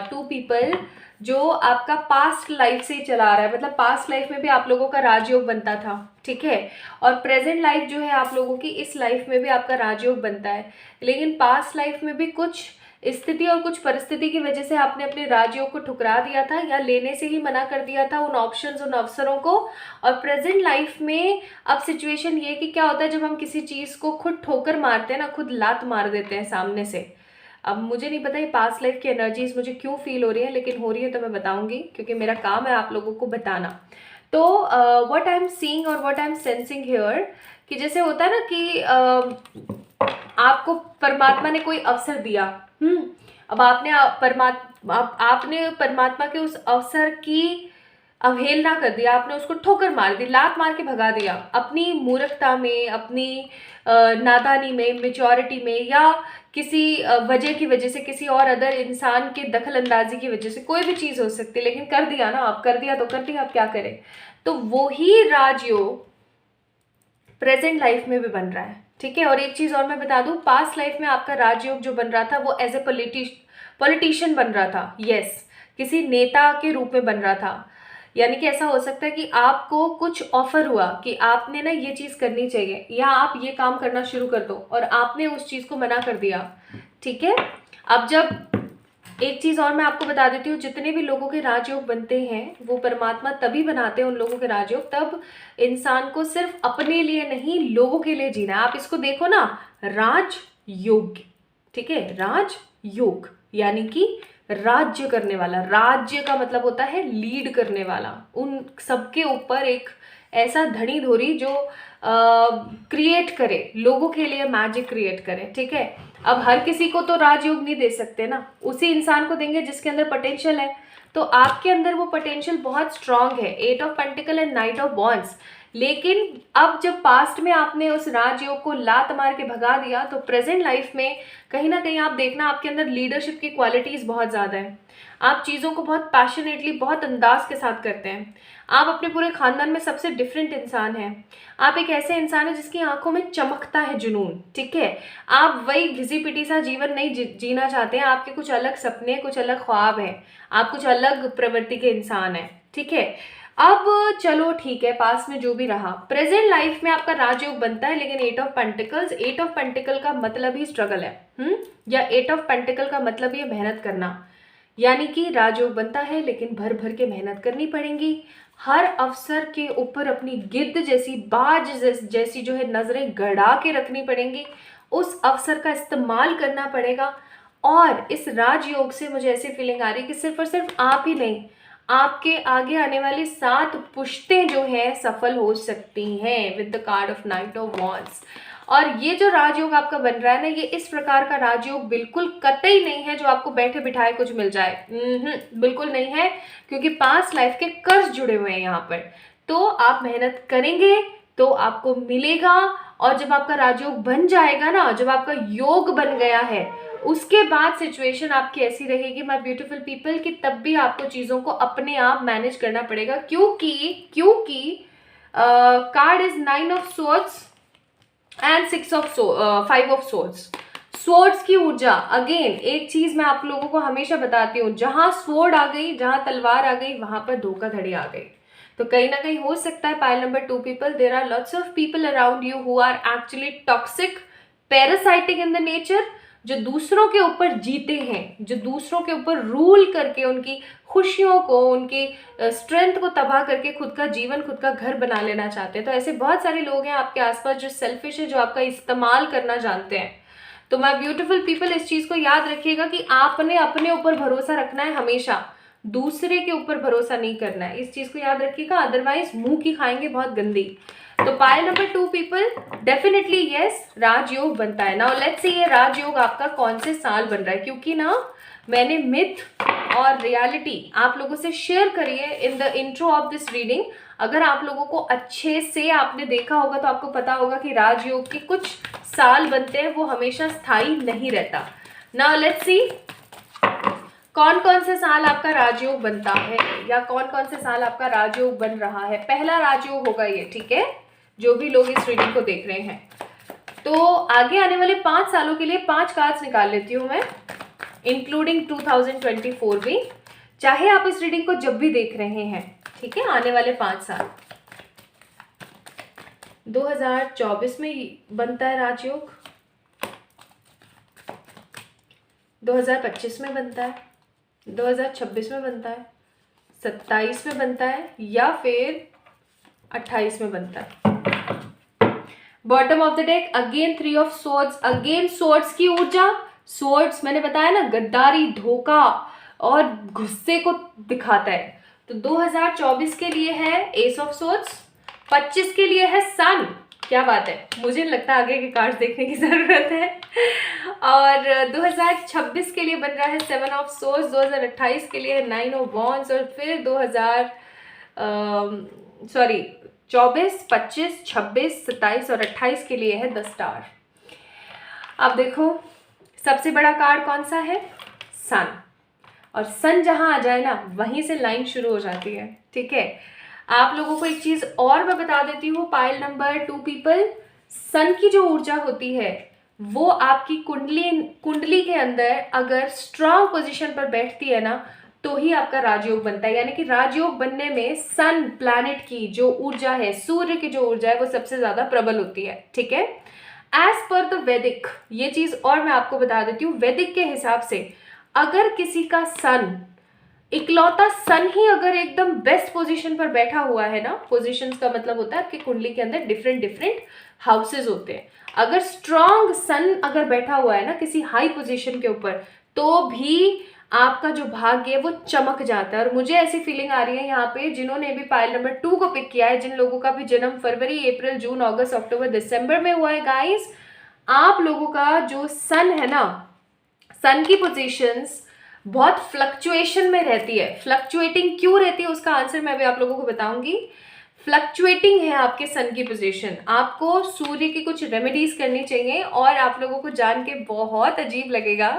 2 पीपल, जो आपका पास्ट लाइफ से ही चला आ रहा है। मतलब पास्ट लाइफ में भी आप लोगों का राजयोग बनता था, ठीक है, और प्रेजेंट लाइफ जो है आप लोगों की, इस लाइफ में भी आपका राजयोग बनता है। लेकिन पास्ट लाइफ में भी कुछ स्थिति और कुछ परिस्थिति की वजह से आपने अपने राजयोग को ठुकरा दिया था या लेने से ही मना कर दिया था उन ऑप्शंस, उन अवसरों को। और प्रेजेंट लाइफ में अब सिचुएशन ये कि क्या होता है, जब हम किसी चीज़ को खुद ठोकर मारते हैं ना, खुद लात मार देते हैं सामने से। अब मुझे नहीं पता ये पास्ट लाइफ की एनर्जीज मुझे क्यों फील हो रही है, लेकिन हो रही है तो मैं बताऊंगी, क्योंकि मेरा काम है आप लोगों को बताना। तो व्हाट आई एम सीइंग और what I am sensing here, कि जैसे होता है ना कि आपको परमात्मा ने कोई अवसर दिया, अब आपने परमात्मा के उस अवसर की अवहेलना कर दिया, आपने उसको ठोकर मार दी, लात मार के भगा दिया अपनी मूर्खता में, अपनी नादानी में, मेच्योरिटी में, या किसी वजह की वजह से, किसी और अदर इंसान के दखल अंदाजी की वजह से, कोई भी चीज़ हो सकती है, लेकिन कर दिया ना, आप कर दिया तो कर दिया, आप क्या करें। तो वो ही राजयोग प्रेजेंट लाइफ में भी बन रहा है, ठीक है। और एक चीज़ और मैं बता दूं, पास्ट लाइफ में आपका राजयोग जो बन रहा था वो एज ए पॉलिटिशियन बन रहा था, यस, किसी नेता के रूप में बन रहा था। यानी कि ऐसा हो सकता है कि आपको कुछ ऑफर हुआ कि आपने ना ये चीज़ करनी चाहिए या आप ये काम करना शुरू कर दो, और आपने उस चीज़ को मना कर दिया, ठीक है। अब जब एक चीज़ और मैं आपको बता देती हूँ, जितने भी लोगों के राजयोग बनते हैं वो परमात्मा तभी बनाते हैं उन लोगों के राजयोग, तब इंसान को सिर्फ अपने लिए नहीं, लोगों के लिए जीना है। आप इसको देखो ना, राजयोग, ठीक है, राजयोग यानी कि राज्य करने वाला। राज्य का मतलब होता है लीड करने वाला, उन सबके ऊपर एक ऐसा धनी धोरी जो क्रिएट करे, लोगों के लिए मैजिक क्रिएट करे, ठीक है। अब हर किसी को तो राजयोग नहीं दे सकते ना, उसी इंसान को देंगे जिसके अंदर पोटेंशियल है। तो आपके अंदर वो पोटेंशियल बहुत स्ट्रांग है, 8 of pentacle and night of wands. लेकिन अब जब पास्ट में आपने उस राजयोग को लात मार के भगा दिया, तो प्रेजेंट लाइफ में कहीं ना कहीं आप देखना आपके अंदर लीडरशिप की क्वालिटीज़ बहुत ज़्यादा है। आप चीज़ों को बहुत पैशनेटली, बहुत अंदाज के साथ करते हैं। आप अपने पूरे खानदान में सबसे डिफरेंट इंसान हैं। आप एक ऐसे इंसान हैं जिसकी आंखों में चमकता है जुनून, ठीक है। आप वही घिसी पिटी सा जीवन नहीं जीना चाहते हैं, आपके कुछ अलग सपने, कुछ अलग ख्वाब हैं, आप कुछ अलग प्रवृत्ति के इंसान हैं, ठीक है। अब चलो ठीक है, पास में जो भी रहा, प्रेजेंट लाइफ में आपका राजयोग बनता है, लेकिन 8 ऑफ पेंटिकल्स, 8 ऑफ पेंटिकल का मतलब ही स्ट्रगल है, या 8 ऑफ पेंटिकल का मतलब ये मेहनत करना। यानी कि राजयोग बनता है लेकिन भर भर के मेहनत करनी पड़ेगी। हर अवसर के ऊपर अपनी गिद्ध जैसी, बाज जैसी जो है नजरें गड़ा के रखनी पड़ेंगी, उस अवसर का इस्तेमाल करना पड़ेगा। और इस राजयोग से मुझे ऐसी फीलिंग आ रही है कि सिर्फ और सिर्फ आप ही नहीं, आपके आगे आने वाली 7 पुश्तें जो है सफल हो सकती हैं with the card of night of wands. और ये जो राजयोग आपका बन रहा है ना, ये इस प्रकार का राजयोग बिल्कुल कतई नहीं है जो आपको बैठे बिठाए कुछ मिल जाए, बिल्कुल नहीं है, क्योंकि पास्ट लाइफ के कर्ज जुड़े हुए हैं यहाँ पर। तो आप मेहनत करेंगे तो आपको मिलेगा, और जब आपका राजयोग बन जाएगा ना, जब आपका योग बन गया है, उसके बाद सिचुएशन आपकी ऐसी रहेगी माय ब्यूटीफुल पीपल कि तब भी आपको चीज़ों को अपने आप मैनेज करना पड़ेगा, क्योंकि card is 9 of swords and 5 of swords. Swords की ऊर्जा, अगेन एक चीज मैं आप लोगों को हमेशा बताती हूँ, जहां स्वॉर्ड आ गई, जहां तलवार आ गई, वहां पर धोखाधड़ी आ गई। तो कहीं ना कहीं हो सकता है pile number 2 people, there are lots of people around you who are actually toxic, parasitic in the nature, जो दूसरों के ऊपर जीते हैं, जो दूसरों के ऊपर रूल करके उनकी खुशियों को, उनकी स्ट्रेंथ को तबाह करके खुद का जीवन, खुद का घर बना लेना चाहते हैं। तो ऐसे बहुत सारे लोग हैं आपके आसपास जो सेल्फिश है, जो आपका इस्तेमाल करना जानते हैं। तो माय ब्यूटीफुल पीपल, इस चीज को याद रखिएगा कि आपने अपने ऊपर भरोसा रखना है हमेशा, दूसरे के ऊपर भरोसा नहीं करना है, इस चीज को याद रखिएगा, अदरवाइज मुंह की खाएंगे बहुत गंदी। तो pile number 2 people, definitely yes, राजयोग बनता है। नाउ लेट्स सी ये राजयोग आपका कौन से साल बन रहा है, क्योंकि ना मैंने मिथ और रियलिटी आप लोगों से शेयर करी है in the intro of this reading. अगर आप लोगों को अच्छे से आपने देखा होगा तो आपको पता होगा कि राजयोग के कुछ साल बनते हैं, वो हमेशा स्थायी नहीं रहता। नाउ लेट्स सी कौन कौन से साल आपका राजयोग बनता है, या कौन कौन से साल आपका राजयोग बन रहा है। पहला राजयोग होगा ये, ठीक है, जो भी लोग इस रीडिंग को देख रहे हैं। तो आगे आने वाले 5 सालों के लिए 5 कार्ड्स निकाल लेती हूँ मैं, इंक्लूडिंग 2024 भी, चाहे आप इस रीडिंग को जब भी देख रहे हैं, ठीक है। आने वाले 5 साल, 2024 में बनता है राजयोग, 2025 में बनता है, 2026 में बनता है, 27 में बनता है, या फिर 28 में बनता है। Bottom of the deck again 3 of swords, again swords की ऊर्जा। स्वॉर्ड्स मैंने बताया ना, गद्दारी, धोखा और गुस्से को दिखाता है। तो 2024 के लिए है एस ऑफ स्वॉर्ड्स, 25 के लिए है सन। क्या बात है, मुझे लगता है आगे के कार्ड्स देखने की जरूरत है। और 2026 के लिए बन रहा है 7 ऑफ स्वॉर्ड्स, 2028 के लिए है 9 ऑफ वॉन्ड्स, और फिर 24, 25, 26, 27 और 28 के लिए है द स्टार। अब देखो सबसे बड़ा कार्ड कौन सा है, सन। और सन जहां आ जाए ना, वहीं से लाइन शुरू हो जाती है, ठीक है। आप लोगों को एक चीज और मैं बता देती हूँ, पाइल नंबर 2 पीपल, सन की जो ऊर्जा होती है वो आपकी कुंडली के अंदर अगर स्ट्रांग पोजीशन पर बैठती है ना, तो ही आपका राजयोग बनता है। यानी कि राजयोग बनने में सन प्लैनेट की जो ऊर्जा है, सूर्य की जो ऊर्जा है, वो सबसे ज्यादा प्रबल होती है, ठीक है। एज पर द वैदिक, ये चीज और मैं आपको बता देती हूँ, वैदिक के हिसाब से अगर किसी का सन, इकलौता सन ही अगर एकदम बेस्ट पोजीशन पर बैठा हुआ है ना, पोजीशंस का मतलब होता है आपकी कुंडली के अंदर डिफरेंट डिफरेंट हाउसेस होते हैं, अगर स्ट्रांग सन अगर बैठा हुआ है ना किसी हाई पोजीशन के ऊपर, तो भी आपका जो भाग्य है वो चमक जाता है। और मुझे ऐसी फीलिंग आ रही है यहाँ पे, जिन्होंने भी पाइल नंबर 2 को पिक किया है, जिन लोगों का भी जन्म फरवरी, अप्रैल, जून, अगस्त, अक्टूबर, दिसंबर में हुआ है गाइस, आप लोगों का जो सन है ना, सन की पोजीशंस बहुत फ्लक्चुएशन में रहती है। फ्लक्चुएटिंग क्यों रहती है उसका आंसर मैं अभी आप लोगों को बताऊंगी। फ्लक्चुएटिंग है आपके सन की पोजीशन, आपको सूर्य की कुछ रेमेडीज करनी चाहिए। और आप लोगों को जान के बहुत अजीब लगेगा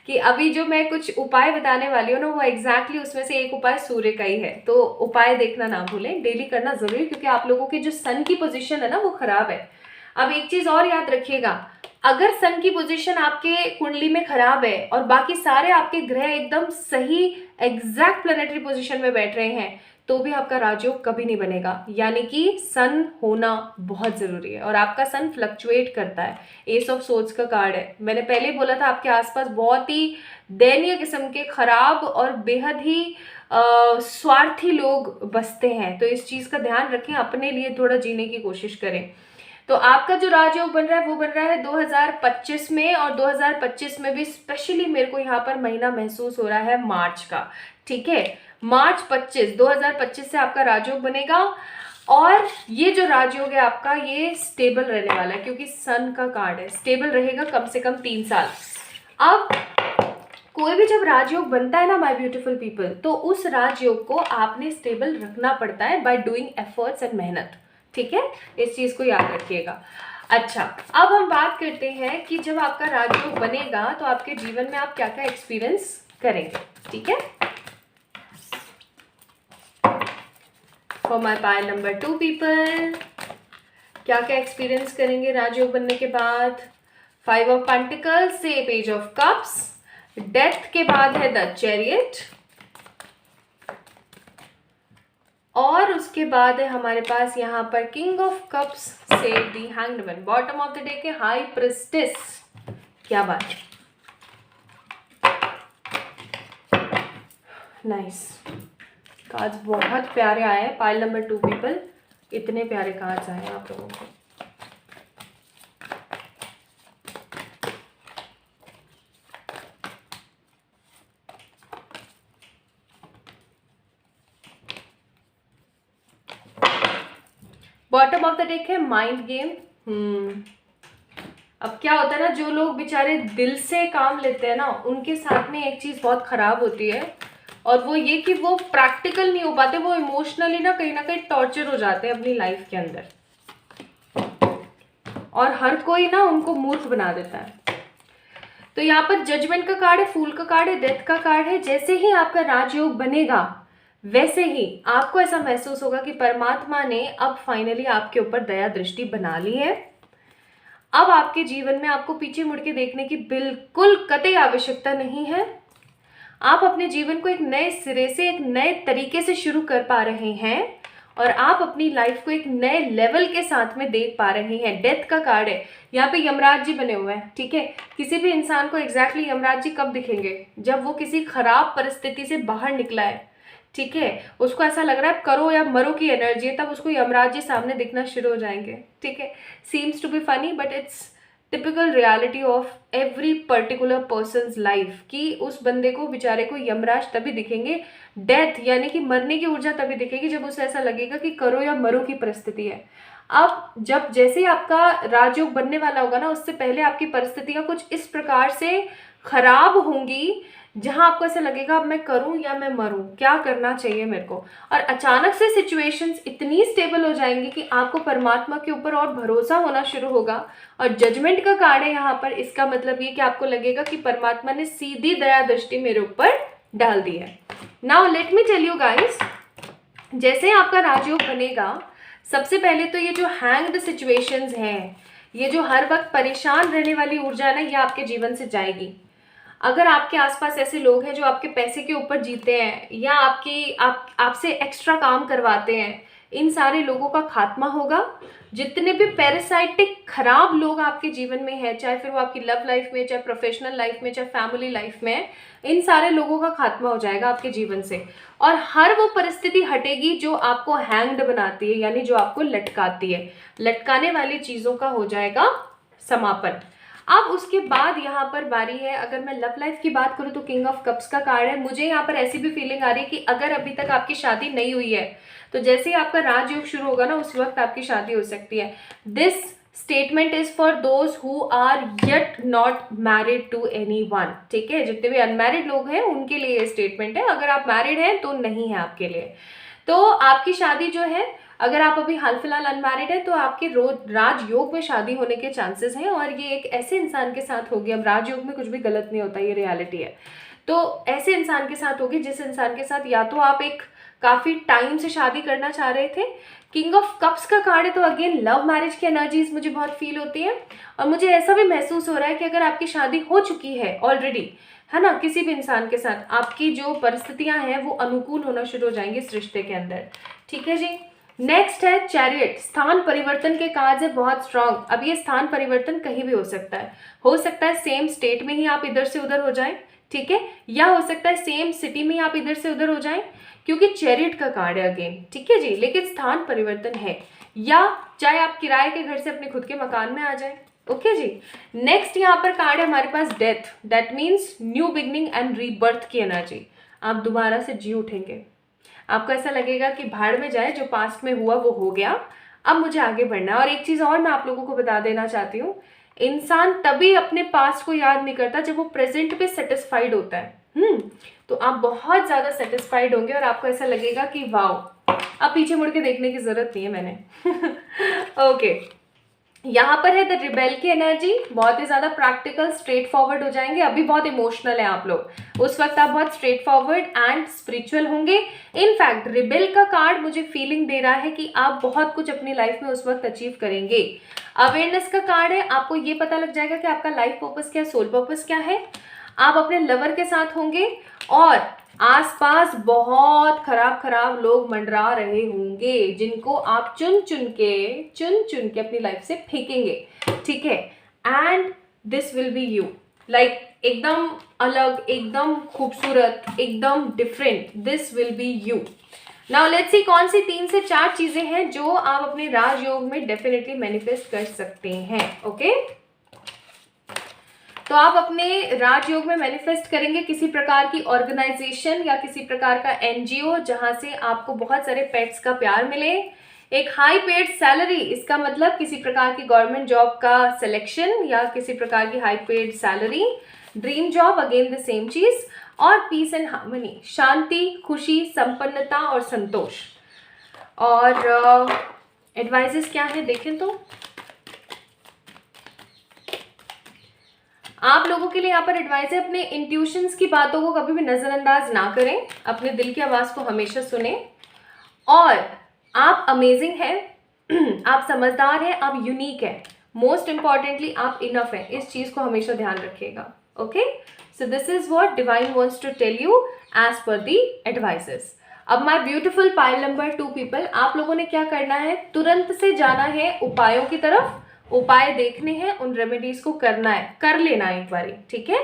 कि अभी जो मैं कुछ उपाय बताने वाली हूँ ना, वो एग्जैक्टली उसमें से एक उपाय सूर्य का ही है। तो उपाय देखना ना भूलें, डेली करना जरूरी, क्योंकि आप लोगों की जो सन की पोजीशन है ना वो खराब है। अब एक चीज और याद रखिएगा, अगर सन की पोजीशन आपके कुंडली में खराब है और बाकी सारे आपके ग्रह एकदम सही एग्जैक्ट प्लैनेटरी पोजीशन में बैठ रहे हैं, तो भी आपका राजयोग कभी नहीं बनेगा। यानी कि सन होना बहुत जरूरी है। और आपका सन फ्लक्चुएट करता है, एस ऑफ सोर्ड्स का कार्ड है। मैंने पहले ही बोला था आपके आसपास बहुत ही दयनीय किस्म के खराब और बेहद ही स्वार्थी लोग बसते हैं। तो इस चीज का ध्यान रखें, अपने लिए थोड़ा जीने की कोशिश करें। तो आपका जो राजयोग बन रहा है वो बन रहा है 2025 में, और 2025 में भी स्पेशली मेरे को यहाँ पर महीना महसूस हो रहा है मार्च का, ठीक है। मार्च 2025 से आपका राजयोग बनेगा। और ये जो राजयोग है आपका, ये स्टेबल रहने वाला है, क्योंकि सन का कार्ड है, स्टेबल रहेगा कम से कम 3 साल। अब कोई भी जब राजयोग बनता है ना माय ब्यूटीफुल पीपल, तो उस राजयोग को आपने स्टेबल रखना पड़ता है बाय डूइंग एफर्ट्स एंड मेहनत, ठीक है। इस चीज को याद रखिएगा। अच्छा, अब हम बात करते हैं कि जब आपका राजयोग बनेगा तो आपके जीवन में आप क्या क्या एक्सपीरियंस करेंगे, ठीक है। For my pile number 2 people, क्या क्या एक्सपीरियंस करेंगे राजयोग बनने के बाद। 5 ऑफ पेंटिकल्स से पेज ऑफ कप्स, डेथ के बाद है द चैरियट, और उसके बाद है हमारे पास यहाँ पर किंग ऑफ कप्स से the hanged man. Bottom of the deck है हाई प्रिस्टेस। क्या बात है, नाइस। कार्ड्स बहुत प्यारे आए हैं पाइल नंबर 2 पीपल, इतने प्यारे कार्ड्स आए हैं आप लोगों को। बॉटम ऑफ द डेक है माइंड गेम। अब क्या होता है ना, जो लोग बेचारे दिल से काम लेते हैं ना, उनके साथ में एक चीज बहुत खराब होती है, और वो ये कि वो प्रैक्टिकल नहीं हो पाते, वो इमोशनली ना कहीं टॉर्चर हो जाते हैं अपनी लाइफ के अंदर, और हर कोई ना उनको मूर्ख बना देता है। तो यहाँ पर जजमेंट का कार्ड है, फूल का कार्ड है, डेथ का कार्ड है। जैसे ही आपका राजयोग बनेगा, वैसे ही आपको ऐसा महसूस होगा कि परमात्मा ने अब फाइनली आपके ऊपर दया दृष्टि बना ली है। अब आपके जीवन में आपको पीछे मुड़ के देखने की बिल्कुल कतई आवश्यकता नहीं है। आप अपने जीवन को एक नए सिरे से, एक नए तरीके से शुरू कर पा रहे हैं और आप अपनी लाइफ को एक नए लेवल के साथ में देख पा रहे हैं। डेथ का कार्ड है, यहाँ पे यमराज जी बने हुए हैं, ठीक है। किसी भी इंसान को एग्जैक्टली यमराज जी कब दिखेंगे? जब वो किसी खराब परिस्थिति से बाहर निकला है, ठीक है, उसको ऐसा लग रहा है करो या मरो की एनर्जी है, तब उसको यमराज जी सामने दिखना शुरू हो जाएंगे, ठीक है। Seems to be funny but it's typical reality of every particular person's life, कि उस बंदे को, बेचारे को यमराज तभी दिखेंगे, डेथ यानी कि मरने की ऊर्जा तभी दिखेगी जब उसे ऐसा लगेगा कि करो या मरो की परिस्थिति है। अब जब जैसे ही आपका राजयोग बनने वाला होगा ना, उससे पहले आपकी परिस्थितियां कुछ इस प्रकार से खराब होंगी जहां आपको ऐसा लगेगा अब मैं करूं या मैं मरूं, क्या करना चाहिए मेरे को। और अचानक से सिचुएशंस इतनी स्टेबल हो जाएंगी कि आपको परमात्मा के ऊपर और भरोसा होना शुरू होगा। और जजमेंट का कार्ड है यहाँ पर, इसका मतलब ये कि आपको लगेगा कि परमात्मा ने सीधी दया दृष्टि मेरे ऊपर डाल दी है। Now let me tell you guys, जैसे आपका राजयोग बनेगा, सबसे पहले तो ये जो हैंग्ड सिचुएशंस हैं, ये जो हर वक्त परेशान रहने वाली ऊर्जा है ना, ये आपके जीवन से जाएगी। अगर आपके आसपास ऐसे लोग हैं जो आपके पैसे के ऊपर जीते हैं या आपसे एक्स्ट्रा काम करवाते हैं, इन सारे लोगों का खात्मा होगा। जितने भी पैरासाइटिक खराब लोग आपके जीवन में हैं, चाहे फिर वो आपकी लव लाइफ में, चाहे प्रोफेशनल लाइफ में, चाहे फैमिली लाइफ में, इन सारे लोगों का खात्मा हो जाएगा आपके जीवन से। और हर वो परिस्थिति हटेगी जो आपको हैंग्ड बनाती है, यानी जो आपको लटकाती है। लटकाने वाली चीज़ों का हो जाएगा समापन। अब उसके बाद यहाँ पर बारी है, अगर मैं लव लाइफ की बात करूँ तो किंग ऑफ कप्स का कार्ड है। मुझे यहाँ पर ऐसी भी फीलिंग आ रही है कि अगर अभी तक आपकी शादी नहीं हुई है, तो जैसे ही आपका राजयोग शुरू होगा ना, उस वक्त आपकी शादी हो सकती है। This statement is for those who are yet not married to anyone, ठीक है। जितने भी अनमैरिड लोग हैं उनके लिए ये स्टेटमेंट है। अगर आप मैरिड हैं तो नहीं है आपके लिए। तो आपकी शादी जो है, अगर आप अभी हाल फिलहाल अनमैरिड है, तो आपके राजयोग में शादी होने के चांसेस हैं। और ये एक ऐसे इंसान के साथ होगी, अब राजयोग में कुछ भी गलत नहीं होता, ये रियलिटी है। तो ऐसे इंसान के साथ होगी जिस इंसान के साथ या तो आप एक काफ़ी टाइम से शादी करना चाह रहे थे। किंग ऑफ कप्स का कार्ड है, तो अगेन लव मैरिज की एनर्जीज मुझे बहुत फील होती है। और मुझे ऐसा भी महसूस हो रहा है कि अगर आपकी शादी हो चुकी है ऑलरेडी, है ना, किसी भी इंसान के साथ, आपकी जो परिस्थितियां हैं वो अनुकूल होना शुरू हो जाएंगी इस रिश्ते के अंदर, ठीक है जी। नेक्स्ट है चैरियट, स्थान परिवर्तन के कार्ड है बहुत स्ट्रांग। अब ये स्थान परिवर्तन कहीं भी हो सकता है सेम स्टेट में ही आप इधर से उधर हो जाएं, ठीक है, या हो सकता है सेम सिटी में ही आप इधर से उधर हो जाएं, क्योंकि चैरियट का कार्ड है अगेन, ठीक है जी। लेकिन स्थान परिवर्तन है, या चाहे आप किराए के घर से अपने खुद के मकान में आ जाएं, ओके जी। नेक्स्ट यहाँ पर कार्ड है हमारे पास death, that means new beginning and rebirth की एनर्जी। आप दोबारा से जी उठेंगे, आपको ऐसा लगेगा कि भाड़ में जाए, जो पास्ट में हुआ वो हो गया, अब मुझे आगे बढ़ना है। और एक चीज़ और मैं आप लोगों को बता देना चाहती हूँ, इंसान तभी अपने पास्ट को याद नहीं करता जब वो प्रेजेंट पे सेटिस्फाइड होता है। तो आप बहुत ज़्यादा सेटिस्फाइड होंगे और आपको ऐसा लगेगा कि वाओ, अब पीछे मुड़ के देखने की ज़रूरत नहीं है मैंने। ओके, यहाँ पर है द रिबेल की एनर्जी, बहुत ही ज़्यादा प्रैक्टिकल, स्ट्रेट फॉरवर्ड हो जाएंगे। अभी बहुत इमोशनल है आप लोग, उस वक्त आप बहुत स्ट्रेट फॉरवर्ड एंड स्पिरिचुअल होंगे। इनफैक्ट रिबेल का कार्ड मुझे फीलिंग दे रहा है कि आप बहुत कुछ अपनी लाइफ में उस वक्त अचीव करेंगे। अवेयरनेस का कार्ड है, आपको ये पता लग जाएगा कि आपका लाइफ पर्पस क्या है, सोल पर्पस क्या है। आप अपने लवर के साथ होंगे और आसपास बहुत खराब लोग मंडरा रहे होंगे, जिनको आप चुन चुन के अपनी लाइफ से फेंकेंगे, ठीक है। And this will be you, like एकदम अलग, एकदम खूबसूरत, एकदम different, this will be you. Now let's सी कौन सी 3 से 4 चीजें हैं जो आप अपने राजयोग में डेफिनेटली मैनिफेस्ट कर सकते हैं, ओके। तो आप अपने राजयोग में मैनिफेस्ट करेंगे किसी प्रकार की ऑर्गेनाइजेशन या किसी प्रकार का एनजीओ जहां से आपको बहुत सारे पेट्स का प्यार मिले। एक हाई पेड सैलरी, इसका मतलब किसी प्रकार की गवर्नमेंट जॉब का सिलेक्शन या किसी प्रकार की high paid salary, dream job, again the same चीज। और पीस एंड हार्मनी, शांति, खुशी, संपन्नता और संतोष। और एडवाइजेस क्या है देखें तो, आप लोगों के लिए यहाँ पर एडवाइस है, अपने इंट्यूशंस की बातों को कभी भी नज़रअंदाज ना करें, अपने दिल की आवाज़ को हमेशा सुने। और आप अमेजिंग हैं, आप समझदार हैं, आप यूनिक हैं, मोस्ट इंपॉर्टेंटली आप इनफ हैं। इस चीज़ को हमेशा ध्यान रखिएगा। Okay, so this is what divine wants to tell you as per the advices. अब my beautiful pile number 2 people, आप लोगों ने क्या करना है, तुरंत से जाना है उपायों की तरफ। उपाय देखने हैं, उन रेमेडीज को करना है, कर लेना एक बारी, ठीक है।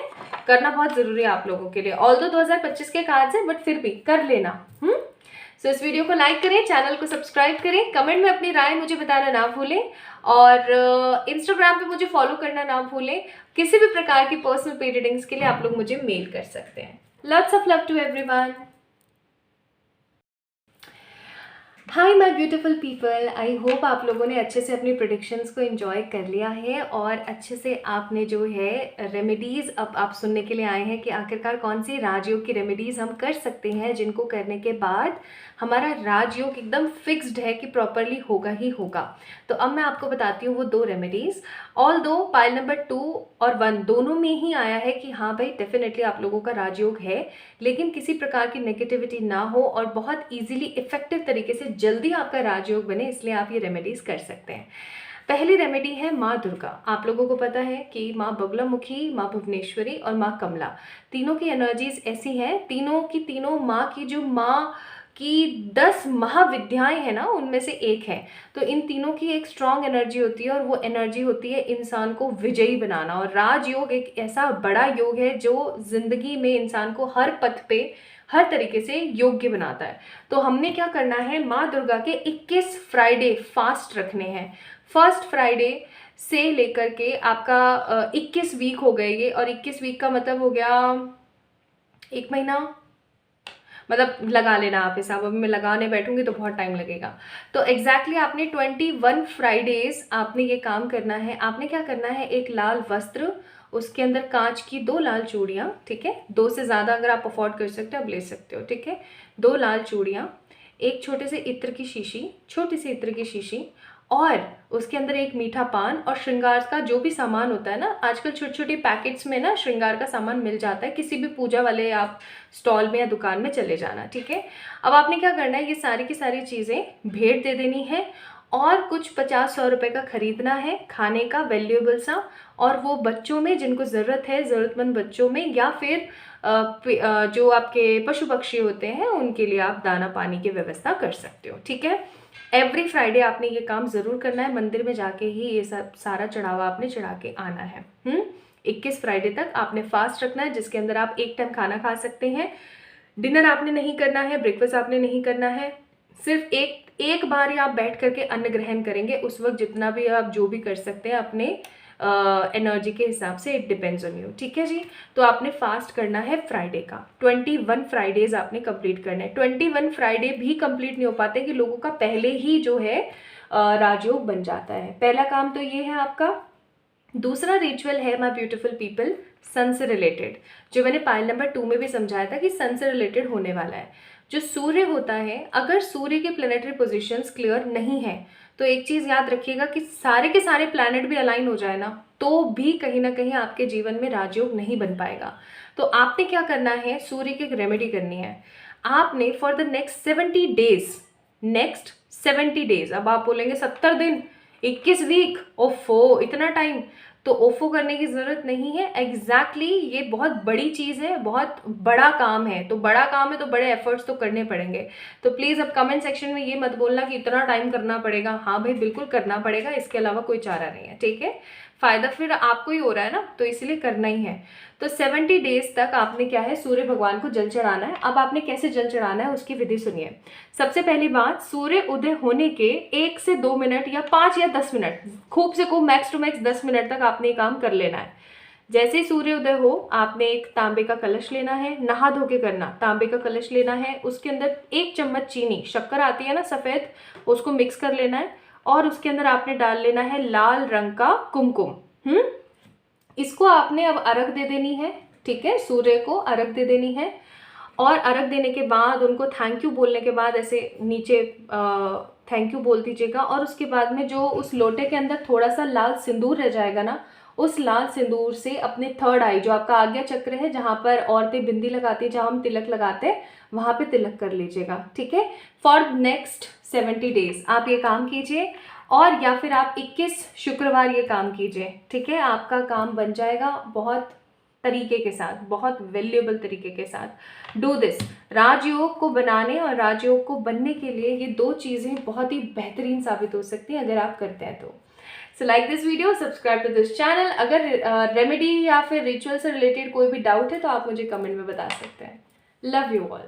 करना बहुत जरूरी है आप लोगों के लिए। ऑल्दो 2025 के कार्ड्स है, बट फिर भी कर लेना। सो इस वीडियो को लाइक करें, चैनल को सब्सक्राइब करें, कमेंट में अपनी राय मुझे बताना ना भूलें, और इंस्टाग्राम पे मुझे फॉलो करना ना भूलें। किसी भी प्रकार की पर्सनल पेड रीडिंग्स के लिए आप लोग मुझे मेल कर सकते हैं। Lots of love to everyone. Hi my beautiful people, I hope आप लोगों ने अच्छे से अपनी प्रेडिक्शंस को एंजॉय कर लिया है, और अच्छे से आपने जो है रेमेडीज़ अब आप सुनने के लिए आए हैं कि आखिरकार कौन सी राजयोग की रेमेडीज़ हम कर सकते हैं, जिनको करने के बाद हमारा राजयोग एकदम फिक्स्ड है कि प्रॉपरली होगा ही होगा। तो अब मैं आपको बताती हूँ वो 2 रेमेडीज़। ऑल दो पाइल नंबर 2 और 1 दोनों में ही आया है कि हाँ भाई डेफिनेटली आप लोगों का राजयोग है, लेकिन किसी प्रकार की नेगेटिविटी ना हो और बहुत ईजिली इफेक्टिव तरीके से जल्दी आपका राजयोग बने, इसलिए आप ये रेमेडीज कर सकते हैं। पहली रेमेडी है माँ दुर्गा। आप लोगों को पता है कि माँ बगलामुखी, माँ भुवनेश्वरी और माँ कमला, तीनों की एनर्जीज ऐसी हैं, तीनों की तीनों माँ की जो माँ की 10 महाविद्याएं हैं ना, उनमें से एक है। तो इन तीनों की एक स्ट्रॉन्ग एनर्जी होती है, और वो एनर्जी होती है इंसान को विजयी बनाना। और राजयोग एक ऐसा बड़ा योग है जो जिंदगी में इंसान को हर पथ पे हर तरीके से योग्य बनाता है। तो हमने क्या करना है, माँ दुर्गा के 21 फ्राइडे फास्ट रखने हैं। फर्स्ट फ्राइडे से लेकर के आपका 21 वीक हो गए ये, और 21 वीक का मतलब हो गया 1 महीना, मतलब लगा लेना आप हिसाब। अभी मैं लगाने बैठूंगी तो बहुत टाइम लगेगा। तो एग्जैक्टली आपने 21 फ्राइडेज आपने ये काम करना है। आपने क्या करना है, एक लाल वस्त्र, उसके अंदर कांच की 2 लाल चूड़ियाँ, ठीक है, 2 से ज़्यादा अगर आप अफोर्ड कर सकते हो आप ले सकते हो, ठीक है। 2 लाल चूड़ियाँ, एक छोटे से इत्र की शीशी, छोटी सी इत्र की शीशी, और उसके अंदर एक मीठा पान, और श्रृंगार का जो भी सामान होता है ना, आजकल छोटी छोटी पैकेट्स में ना श्रृंगार का सामान मिल जाता है, किसी भी पूजा वाले आप स्टॉल में या दुकान में चले जाना, ठीक है। अब आपने क्या करना है, ये सारी की सारी चीज़ें भेंट दे देनी है, और कुछ 50-100 रुपये का खरीदना है खाने का वैल्यूएबल सा, और वो बच्चों में जिनको ज़रूरत है, ज़रूरतमंद बच्चों में, या फिर जो आपके पशु पक्षी होते हैं उनके लिए आप दाना पानी की व्यवस्था कर सकते हो, ठीक है। एवरी फ्राइडे आपने ये काम ज़रूर करना है, मंदिर में जाके ही ये सब सारा चढ़ावा आपने चढ़ा के आना है। 21 फ्राइडे तक आपने फास्ट रखना है, जिसके अंदर आप एक टाइम खाना खा सकते हैं, डिनर आपने नहीं करना है, ब्रेकफास्ट आपने नहीं करना है, सिर्फ एक बार ही आप बैठ करके अन्न ग्रहण करेंगे। उस वक्त जितना भी आप जो भी कर सकते हैं अपने एनर्जी के हिसाब से, इट डिपेंड्स ऑन यू, ठीक है जी। तो आपने फास्ट करना है फ्राइडे का, 21 फ्राइडेज आपने कंप्लीट करना है। 21 फ्राइडे भी कंप्लीट नहीं हो पाते कि लोगों का पहले ही जो है राजयोग बन जाता है। पहला काम तो ये है आपका। दूसरा रिचुअल है माय ब्यूटीफुल पीपल, सन से रिलेटेड, जो मैंने पाइल नंबर 2 में भी समझाया था कि सन से रिलेटेड होने वाला है। जो सूर्य होता है, अगर सूर्य के प्लैनेटरी पोजीशंस क्लियर नहीं है, तो एक चीज़ याद रखिएगा कि सारे के सारे प्लैनेट भी अलाइन हो जाए ना, तो भी कहीं ना कहीं आपके जीवन में राजयोग नहीं बन पाएगा। तो आपने क्या करना है, सूर्य की एक रेमेडी करनी है। आपने for the next 70 days, next 70 days, अब आप बोलेंगे 70 दिन, 21 वीक, ओफो इतना टाइम, तो ओफो करने की ज़रूरत नहीं है। एग्जैक्टली ये बहुत बड़ी चीज़ है, बहुत बड़ा काम है, तो बड़ा काम है तो बड़े एफर्ट्स तो करने पड़ेंगे। तो प्लीज़ अब कमेंट सेक्शन में ये मत बोलना कि इतना टाइम करना पड़ेगा। हाँ भाई बिल्कुल करना पड़ेगा, इसके अलावा कोई चारा नहीं है, ठीक है। फ़ायदा फिर आपको ही हो रहा है ना, तो इसलिए करना ही है। तो 70 डेज तक आपने क्या है, सूर्य भगवान को जल चढ़ाना है। अब आपने कैसे जल चढ़ाना है उसकी विधि सुनिए। सबसे पहली बात, सूर्य उदय होने के 1 से 2 मिनट या 5 या 10 मिनट, खूब से खूब मैक्स टू मैक्स 10 मिनट तक आपने ये काम कर लेना है। जैसे ही सूर्य उदय हो, आपने एक तांबे का कलश लेना है, नहा धो के करना, तांबे का कलश लेना है, उसके अंदर 1 चम्मच चीनी, शक्कर आती है ना सफ़ेद, उसको मिक्स कर लेना है, और उसके अंदर आपने डाल लेना है लाल रंग का कुमकुम। इसको आपने अब अर्घ दे देनी है, ठीक है, सूर्य को अर्घ दे देनी है। और अर्घ देने के बाद उनको थैंक यू बोलने के बाद ऐसे नीचे थैंक यू बोल दीजिएगा, और उसके बाद में जो उस लोटे के अंदर थोड़ा सा लाल सिंदूर रह जाएगा ना, उस लाल सिंदूर से अपने थर्ड आई, जो आपका आज्ञा चक्र है, जहाँ पर औरतें बिंदी लगाती है, जहाँ हम तिलक लगाते हैं, वहाँ पे तिलक कर लीजिएगा, ठीक है। फॉर नेक्स्ट 70 डेज आप ये काम कीजिए, और या फिर आप 21 शुक्रवार ये काम कीजिए, ठीक है। आपका काम बन जाएगा बहुत तरीके के साथ, बहुत वैल्यूएबल तरीके के साथ। Do this. राजयोग को बनाने और राजयोग को बनने के लिए ये 2 चीज़ें बहुत ही बेहतरीन साबित हो सकती हैं अगर आप करते हैं तो। So like this video, subscribe to this channel. अगर रेमेडी या फिर रिचुअल से रिलेटेड कोई भी डाउट है तो आप मुझे कमेंट में बता सकते हैं। Love you all.